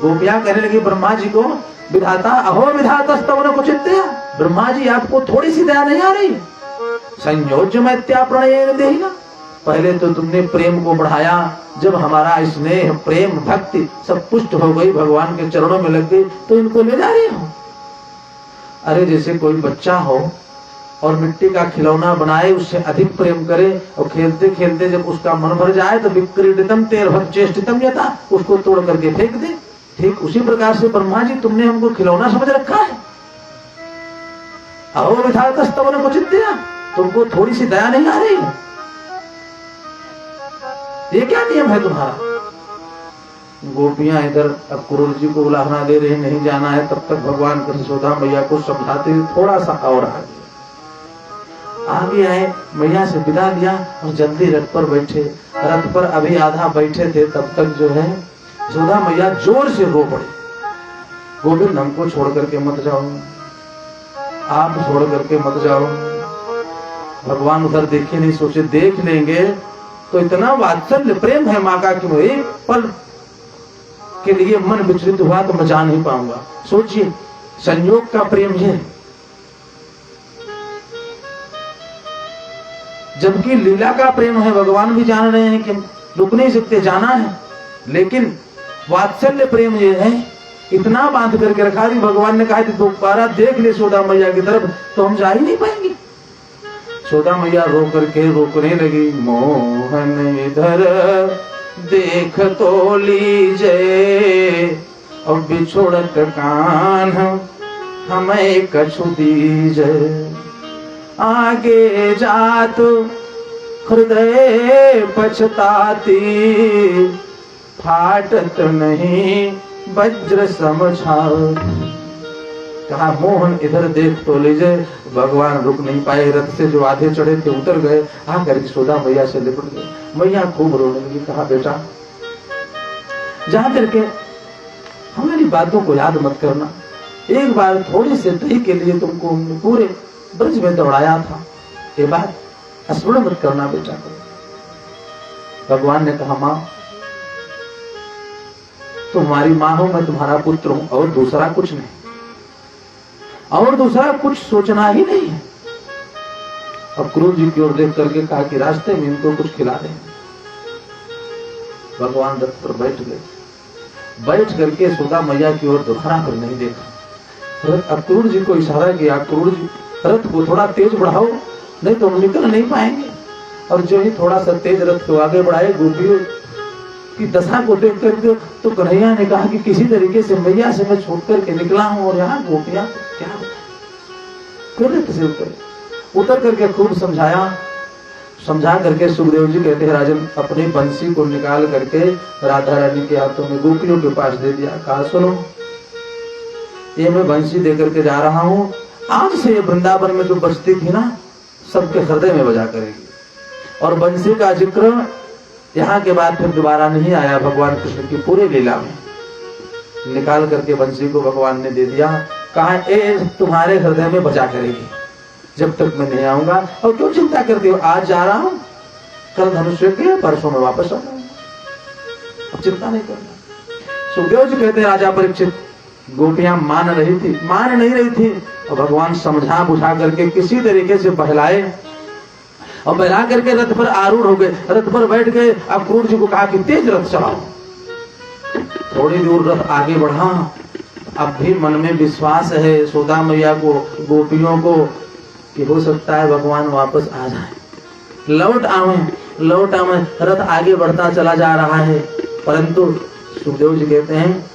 गोपियां कहने लगी ब्रह्मा जी को, विधाता अहो विधातस्तव न क्वचित् दया, ब्रह्मा जी आपको थोड़ी सी दया नहीं आ रही है? संयोज्यमत्या प्रणयेन देहिना, पहले तो तुमने प्रेम को बढ़ाया, जब हमारा स्नेह प्रेम भक्ति सब पुष्ट हो गई, भगवान के चरणों में लग गई, तो इनको ले जा रहे हो। अरे जैसे कोई बच्चा हो और मिट्टी का खिलौना बनाए, उससे अधिक प्रेम करे, और खेलते खेलते जब उसका मन भर जाए तो विक्रीडितम तेर्भक्तचेष्टितं यथा, उसको तोड़ करके फेंक दे। ठीक उसी प्रकार से ब्रह्मा जी तुमने हमको खिलौना समझ रखा है, अहो विधातस्तव न कुचित दिया, तुमको थोड़ी सी दया नहीं आ रही है? ये क्या नियम है तुम्हारा? गोपियां इधर अब क्रूर जी को उलाहना दे रहे, नहीं जाना है। तब तक भगवान कृष्ण यशोदा मैया को समझाते थोड़ा सा और आगे आए, मैया से विदा लिया और जल्दी रथ पर बैठे। रथ पर अभी आधा बैठे थे, तब तक जो है यशोदा मैया जोर से रो पड़ी, गोविंद हमको छोड़ करके मत जाओ, आप छोड़ करके मत जाओ। भगवान उधर देखे नहीं, सोचे देख लेंगे तो इतना वात्सल्य प्रेम है माँ का कि वो एक पल के लिए मन विचलित हुआ तो मैं जा नहीं पाऊंगा। सोचिए संयोग का प्रेम है, जबकि लीला का प्रेम है। भगवान भी जान रहे हैं कि रुक नहीं सकते, जाना है, लेकिन वात्सल्य प्रेम ये है, इतना बांध करके रखा कि भगवान ने कहा कि दोबारा देख ले यशोदा मैया की तरफ तो हम जा ही नहीं पाएंगे। यशोदा मैया रो करके रोकने लगी, मोहन इधर देख तो लीजे और बिछोड़त कान हमें कछु दीजे, आगे जात हृदय पछताती, फाटत नहीं वज्र समझाओ। कहा मोहन इधर देख तो लीजिए। भगवान रुक नहीं पाए, रथ से जो आधे चढ़े थे उतर गए, आकर यशोदा मैया से लिपट गए। मैया खूब रोने लगी। कहा बेटा जा करके हमारी बातों को याद मत करना, एक बार थोड़ी से दही के लिए तुमको पूरे ब्रज में दौड़ाया था, ये बात स्मरण मत करना बेटा। भगवान ने कहा माँ तुम्हारी माँ हो, मैं तुम्हारा पुत्र हूं, और दूसरा कुछ नहीं, और दूसरा कुछ सोचना ही नहीं है। अब क्रूर जी की ओर देख करके कहा कि रास्ते में इनको कुछ खिला दें। भगवान रथ पर बैठ गए, बैठ करके यशोदा मैया की ओर दोबारा कर नहीं देखा। अब क्रूर जी को इशारा किया, क्रूर जी रथ को थोड़ा तेज बढ़ाओ, नहीं तो हम निकल नहीं पाएंगे। और जो ही थोड़ा सा तेज रथ को आगे बढ़ाए, गोपियों की दशा को देख करके तो कन्हैया ने कहा कि किसी तरीके से मैया से मैं छूट करके निकला हूं, और यहाँ गोपियां क्या रथ से उतर करके खूब समझाया। समझा करके सुखदेव जी कहते हैं राजन अपनी बंसी को निकाल करके राधा रानी के हाथों में गोपियों के पास दे दिया। कहा सुनो ये मैं बंसी दे करके जा रहा हूँ, आज से ये वृंदावन में जो बजती थी ना सबके हृदय में बजा करेगी, और बंसी का जिक्र यहाँ के बाद फिर दोबारा नहीं आया भगवान कृष्ण की पूरी लीला में। निकाल करके बंसी को भगवान ने दे दिया। कहा ए तुम्हारे हृदय में बजा करेगी जब तक मैं नहीं आऊंगा, और क्यों चिंता करते हो, आज जा रहा हूं, कल धनुष के परसों में वापस आ जाऊंगा, अब चिंता नहीं करना। सुखदेव जी कहते हैं राजा परीक्षित गोपियां मान नहीं रही थी, और भगवान समझा बुझा करके किसी तरीके से बहलाए, और बहला करके रथ पर आरूढ़ हो गए, रथ पर बैठ गए। अब क्रूर जी को कहा कि तेज रथ चलाओ। थोड़ी दूर रथ आगे बढ़ा, अब भी मन में विश्वास है यशोदा मैया को, गोपियों को, कि हो सकता है भगवान वापस आ जाए, लौट आवे। रथ आगे बढ़ता चला जा रहा है, परंतु सुखदेव जी कहते हैं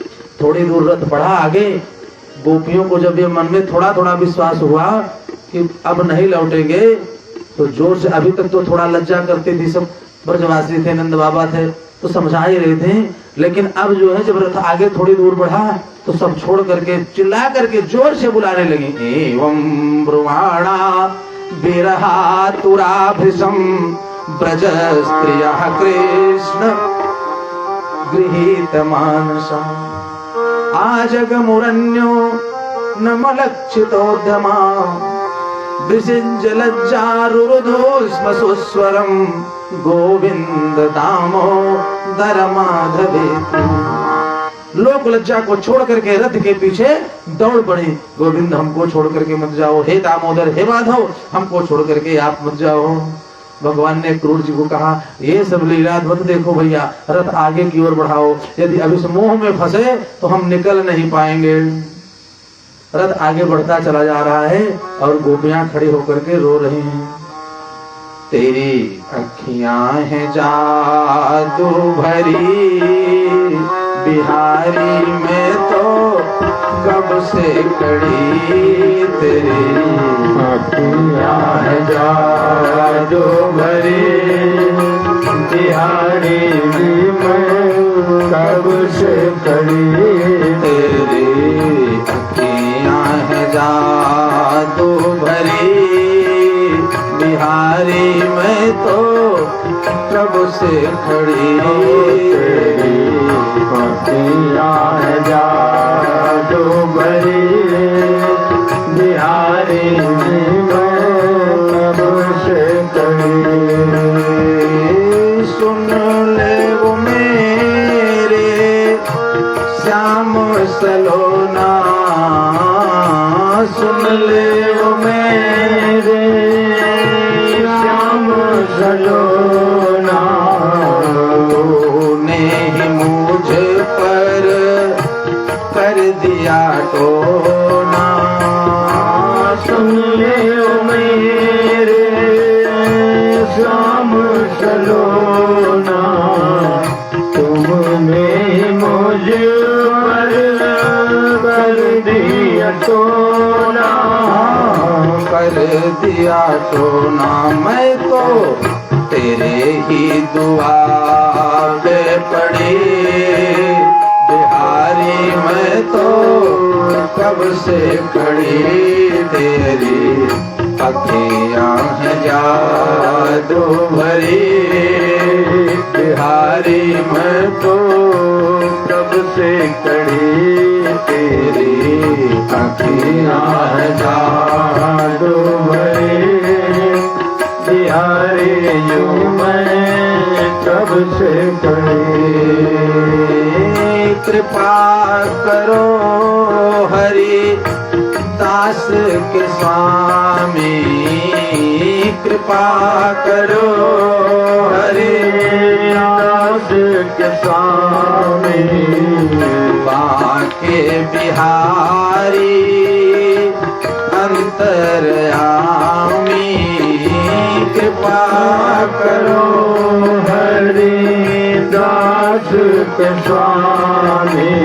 थोड़ी दूर रथ बढ़ा आगे, गोपियों को जब ये मन में थोड़ा थोड़ा विश्वास हुआ कि अब नहीं लौटेंगे, तो जोर से, अभी तक तो थोड़ा लज्जा करती थी, सब ब्रजवासी थे, नंद बाबा थे तो समझा ही रहे थे, लेकिन अब जो है जब रथ आगे थोड़ी दूर बढ़ा तो सब छोड़ करके चिल्ला करके जोर से बुलाने लगे, एवं ब्रुवाणा बिरहा तुराभिसम ब्रज स्त्रियः कृष्ण गृहीत मानसा आजगमुरन्यो न मलक्षितोद्यमा विसिञ्च लज्जारुरुधो स्म सुस्वरम् गोविंद दामोदर माधवेति। लोक लज्जा को छोड़ करके रथ के पीछे दौड़ पड़े, गोविंद हमको छोड़ करके मत जाओ, हे दामोदर हे माधव हमको छोड़ करके आप मत जाओ। भगवान ने क्रूर जी को कहा ये सब लीला मत देखो भैया, रथ आगे की ओर बढ़ाओ, यदि अभी इस मोह में फंसे तो हम निकल नहीं पाएंगे। रथ आगे बढ़ता चला जा रहा है और गोपियां खड़ी होकर के रो रही हैं। तेरी अखियां हैं जादू भरी, बिहारी में तो कब से खड़ी तेरी अखियाँ है जादू भरी बिहारी मैं कब से खड़ी तेरी अखियाँ है जादू भरी बिहारी मैं तो कब से खड़ी तेरी अखियाँ है जादू भरी बिहारी मैं कब से खड़ी सुन ले वो मेरे श्याम सलोना सुन ले वो मेरे श्याम सलोना तूने ही मुझ पर कर दिया टोना सुन ले ओ मेरे श्याम सलोना तुमने मुझ पर कर दिया टोना कर दिया टोना मैं तो तेरे ही दुआ पे पड़ी बिहारी मैं तो कब से खड़ी तेरी अखियाँ हैं जादू भरी बिहारी मैं तो कब से खड़ी तेरी अखियाँ हैं जादू भरी बिहारी यू मैं कब से खड़ी कृपा करो हरि दास के स्वामी कृपा करो हरि दास के स्वामी बाके बिहारी अंतर्यामी कृपा करो हरि दास के स्वामी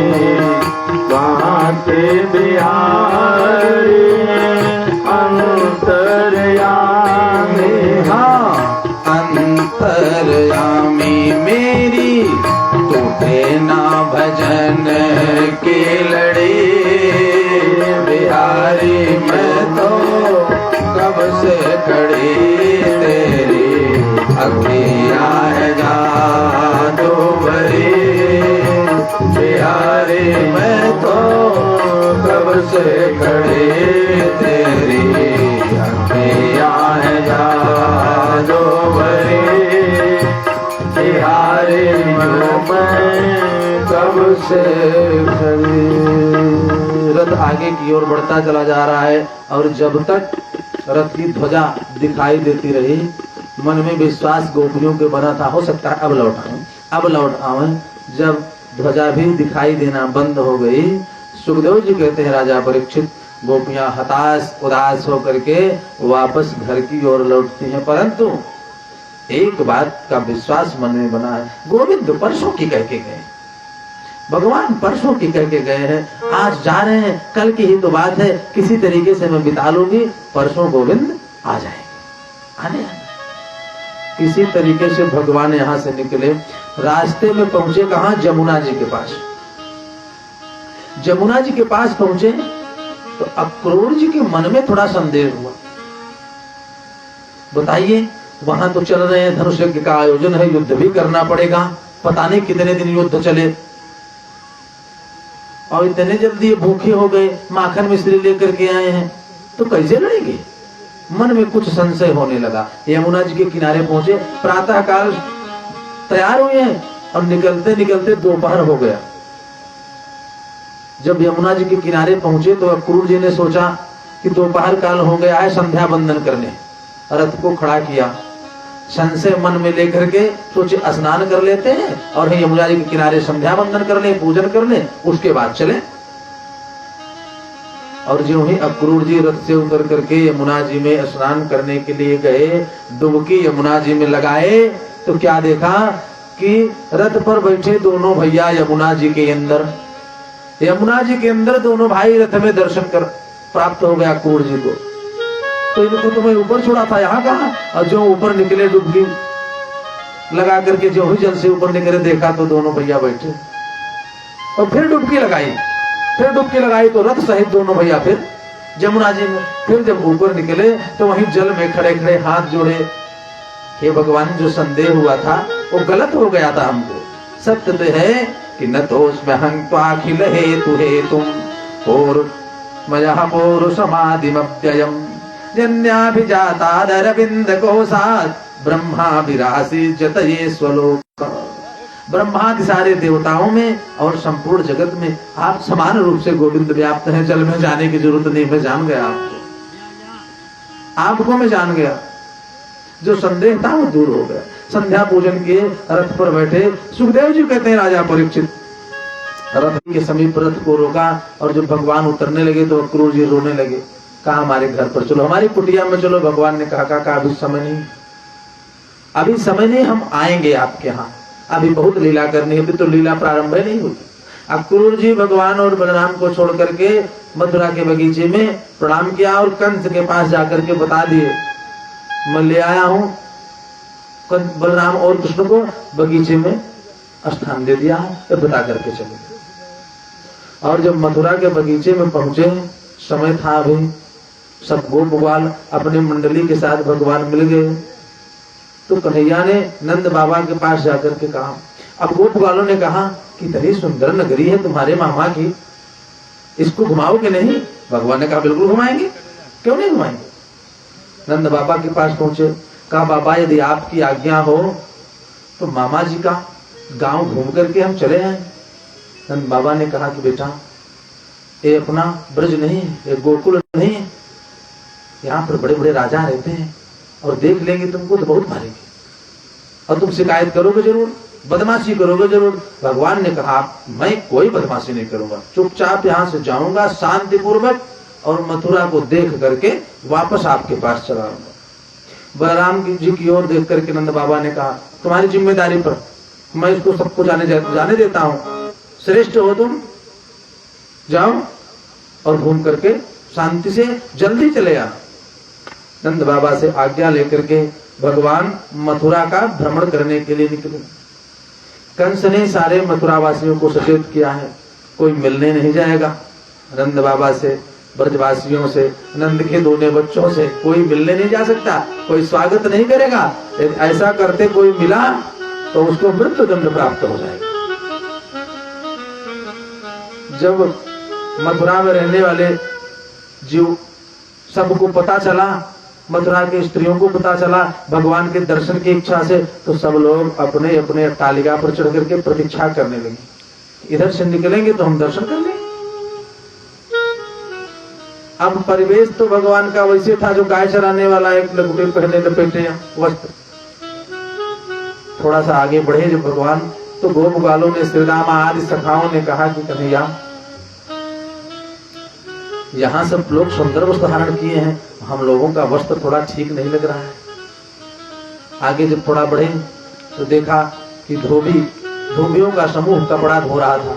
वहाँ के बिहारी अंतर्यामी हाँ अंतर्यामी मेरी टूटे ना भजन की लड़ी बिहारी मैं तो कब से खड़ी तेरी अखियाँ है जादू भरी बिहारी मैं तो कब से खड़ी तेरी अखियाँ है जादू भरी बिहारी मैं कब से खड़ी। रथ आगे की ओर बढ़ता चला जा रहा है और जब तक रथ की ध्वजा दिखाई देती रही मन में विश्वास गोपियों के बना था हो सकता है अब लौट आऊं जब ध्वजा भी दिखाई देना बंद हो गई सुखदेव जी कहते हैं राजा परीक्षित गोपियां हताश उदास होकर के वापस घर की ओर लौटती हैं परंतु एक बात का विश्वास मन में बना है गोविंद परसों की कह के गए भगवान परसों की कह के गए हैं आज जा रहे हैं कल की ही तो बात है किसी तरीके से मैं बिता लूंगी परसों गोविंद आ जाएंगे आने किसी तरीके से भगवान यहाँ से निकले रास्ते में पहुंचे कहा जमुना जी के पास जमुना जी के पास पहुंचे तो अक्रूर जी के मन में थोड़ा संदेह हुआ बताइए वहां तो चल रहे हैं धनुष यज्ञ का आयोजन है युद्ध भी करना पड़ेगा पता नहीं कितने दिन युद्ध चले और इतने जल्दी भूखे हो गए माखन मिश्री लेकर के आए हैं तो कैसे लड़ेंगे मन में कुछ संशय होने लगा यमुना जी के किनारे पहुंचे प्रातः काल तैयार हुए हैं और निकलते निकलते दोपहर हो गया जब यमुना जी के किनारे पहुंचे तो अक्रूर जी ने सोचा कि दोपहर काल हो गया है संध्या बंदन करने रथ को खड़ा किया संशय मन में लेकर के सोचे स्नान कर लेते हैं और यमुना जी के किनारे संध्या बंदन कर ले पूजन कर ले उसके बाद चले और जो ही अक्रूर जी रथ से उतर करके यमुना जी में स्नान करने के लिए गए डुबकी यमुना जी में लगाए तो क्या देखा कि रथ पर बैठे दोनों भैया यमुना जी के अंदर यमुना जी के अंदर दोनों भाई रथ में दर्शन कर प्राप्त हो गया क्रूर जी को। तो इनको तो मैं ऊपर छोड़ा था, यहाँ कहा। और जो ऊपर निकले डुबकी लगा करके जो ही जल से ऊपर निकले देखा तो दोनों भैया बैठे और फिर डुबकी लगाई तो रथ सहित दोनों भैया फिर जमुना जी में। फिर जब ऊपर निकले तो वहीं जल में खड़े खड़े हाथ जोड़े, हे भगवान जो संदेह हुआ था वो गलत हो गया था हमको। सत्य तो है कि न तो उसमें हंग अखिल हेतु हे तुम और मया पौर समाधिमप्ययम जन्याभिजातादरविंद कोशात् ब्रह्मा विरासी जतये स्वलोक। ब्रह्मादि सारे देवताओं में और संपूर्ण जगत में आप समान रूप से गोविंद व्याप्त हैं। जल में जाने की जरूरत नहीं, मैं जान गया आपको मैं जान गया। जो संदेह था वो दूर हो गया। संध्या पूजन किए, रथ पर बैठे। सुखदेव जी कहते हैं राजा परीक्षित रथ के समीप रथ को रोका और जब भगवान उतरने लगे तो क्रूर जी रोने लगे। कहा हमारे घर पर चलो, हमारी कुटिया में चलो। भगवान ने कहा अभी समय नहीं, हम आएंगे आपके यहाँ। अभी बहुत लीला करनी है, अभी तो लीला प्रारंभ नहीं हुई। अब क्रूर जी भगवान और बलराम को छोड़ करके मथुरा के बगीचे में प्रणाम किया और कंस के पास जाकर के बता दिए मैं ले आया हूं। बलराम और कृष्ण को बगीचे में स्थान दे दिया है, तो बता करके चले। और जब मथुरा के बगीचे में पहुंचे, समय था अभी, सब गोप ग्वाल अपनी मंडली के साथ भगवान मिल गए। तो कन्हैया ने नंद बाबा के पास जाकर के कहा। अब गोप ग्वालों ने कहा कि इतनी सुंदर नगरी है तुम्हारे मामा की, इसको घुमाओगे नहीं? भगवान ने कहा बिल्कुल घुमाएंगे, क्यों नहीं घुमाएंगे। नंद बाबा के पास पहुंचे, कहा बाबा यदि आपकी आज्ञा हो तो मामा जी का गांव घूम करके हम चले आए। नंद बाबा ने कहा कि बेटा ये अपना ब्रज नहीं, ये गोकुल नहीं, यहाँ पर बड़े बड़े राजा रहते हैं और देख लेंगे तुमको तो बहुत मारेंगे और तुम शिकायत करोगे जरूर, बदमाशी करोगे जरूर। भगवान ने कहा मैं कोई बदमाशी नहीं करूंगा, चुपचाप यहाँ से जाऊंगा शांति पूर्वक और मथुरा को देख करके वापस आपके पास चला आऊंगा। बलराम जी की ओर देख करके नंद बाबा ने कहा तुम्हारी जिम्मेदारी पर मैं इसको सबको जाने देता हूँ, श्रेष्ठ हो तुम, जाओ और घूम करके शांति से जल्दी चले आ। नंद बाबा से आज्ञा लेकर के भगवान मथुरा का भ्रमण करने के लिए निकले। कंस ने सारे मथुरा वासियों को सचेत किया है कोई मिलने नहीं जाएगा नंद बाबा से, ब्रजवासियों से, नंद के दोनों बच्चों से कोई मिलने नहीं जा सकता, कोई स्वागत नहीं करेगा। ऐसा करते कोई मिला तो उसको मृत्यु दंड प्राप्त हो जाएगा। जब मथुरा में रहने वाले जीव सबको पता चला, मथुरा के स्त्रियों को पता चला भगवान के दर्शन की इच्छा से, तो सब लोग अपने अपने अट्टालिका पर चढ़ करके प्रतीक्षा करने लगे, इधर से निकलेंगे तो हम दर्शन कर लेंगे। अब परिवेश तो भगवान का वैसे था जो गाय चराने वाला एक लंगोटे पहने लपेटे वस्त्र। थोड़ा सा आगे बढ़े जब भगवान, तो गोप ग्वालों ने, श्री राम आदि सखाओं ने कहा कि कन्हैया यहाँ सब लोग सुंदर वस्त्र धारण किए हैं, हम लोगों का वस्त्र थोड़ा ठीक नहीं लग रहा है। आगे जब थोड़ा बढ़े तो देखा कि धोबियों का समूह कपड़ा धो रहा था।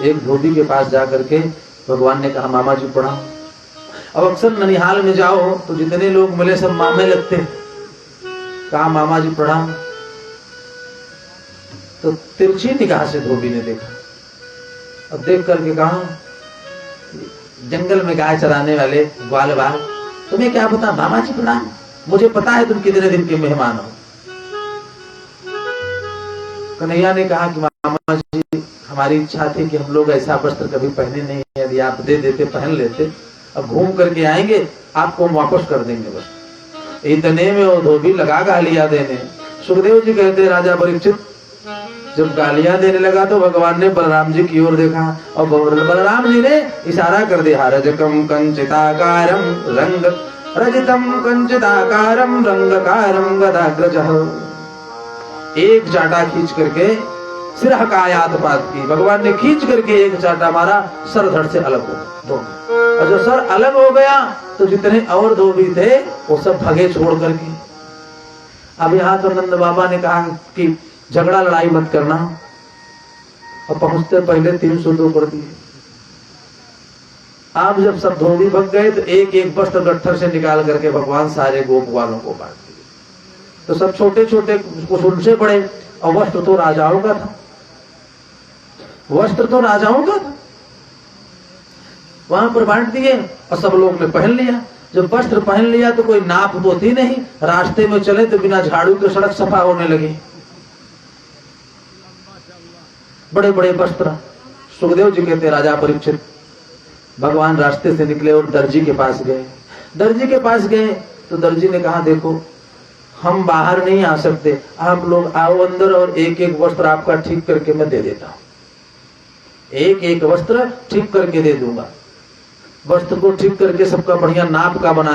एक धोबी के पास जाकर के भगवान ने कहा मामा जी प्रणाम। अब अक्सर ननिहाल में जाओ तो जितने लोग मिले सब मामे लगते, कहा मामा जी प्रणाम। तो तिरछी निगाह से धोबी ने देखा, अब देख करके कहा जंगल में गाय चराने वाले ग्वाल बाल, तुम्हें क्या पता मामा जी प्रणाम, मुझे पता है तुम कितने दिन के मेहमान हो। कन्हैया ने कहा कि मामा जी हमारी इच्छा थी कि हम लोग ऐसा वस्त्र कभी पहने नहीं, यदि आप दे देते पहन लेते, अब घूम करके आएंगे आपको हम वापस कर देंगे बस। इतने में वो धोबी लगा गालियां देने। सुखदेव जी कहते राजा परीक्षित जब गालियां देने लगा तो भगवान ने बलराम जी की ओर देखा और बलराम जी ने इशारा कर दिया, रजकम कंचिताकारम रंग रजतम कंचिताकारम रंगकारम गदाग्रजः। एक चाटा खींच करके सिर हकायातपात की, भगवान ने खींच करके एक चाटा मारा, सर धड़ से अलग हो गया। और जो सर अलग हो गया तो जितने और धोबी थे वो सब भगे छोड़ करके। अब यहाँ तो नंद बाबा ने कहा कि झगड़ा लड़ाई मत करना, और पहुंचते पहले 302 कर दिए। आप जब सब धोबी भग गए तो एक एक वस्त्र गट्ठर से निकाल करके भगवान सारे गोप वालों को बांट दिए। तो सब छोटे छोटे कुछ उनसे बड़े, और वस्त्र तो राजाओं का था, वस्त्र तो राजाओं का था, वहां पर बांट दिए और सब लोग ने पहन लिया। जब वस्त्र पहन लिया तो कोई नाप होती नहीं, रास्ते में चले तो बिना झाड़ू के सड़क सफा होने लगी। बड़े बड़े वस्त्र। सुखदेव जी कहते राजा परीक्षित, भगवान रास्ते से निकले और दर्जी के पास गए। दर्जी के पास गए तो दर्जी ने कहा देखो हम बाहर नहीं आ सकते, आप लोग आओ अंदर और एक एक वस्त्र आपका ठीक करके मैं दे देता हूं, एक एक वस्त्र ठीक करके दे दूंगा। वस्त्र को ठीक करके सबका बढ़िया नाप का बना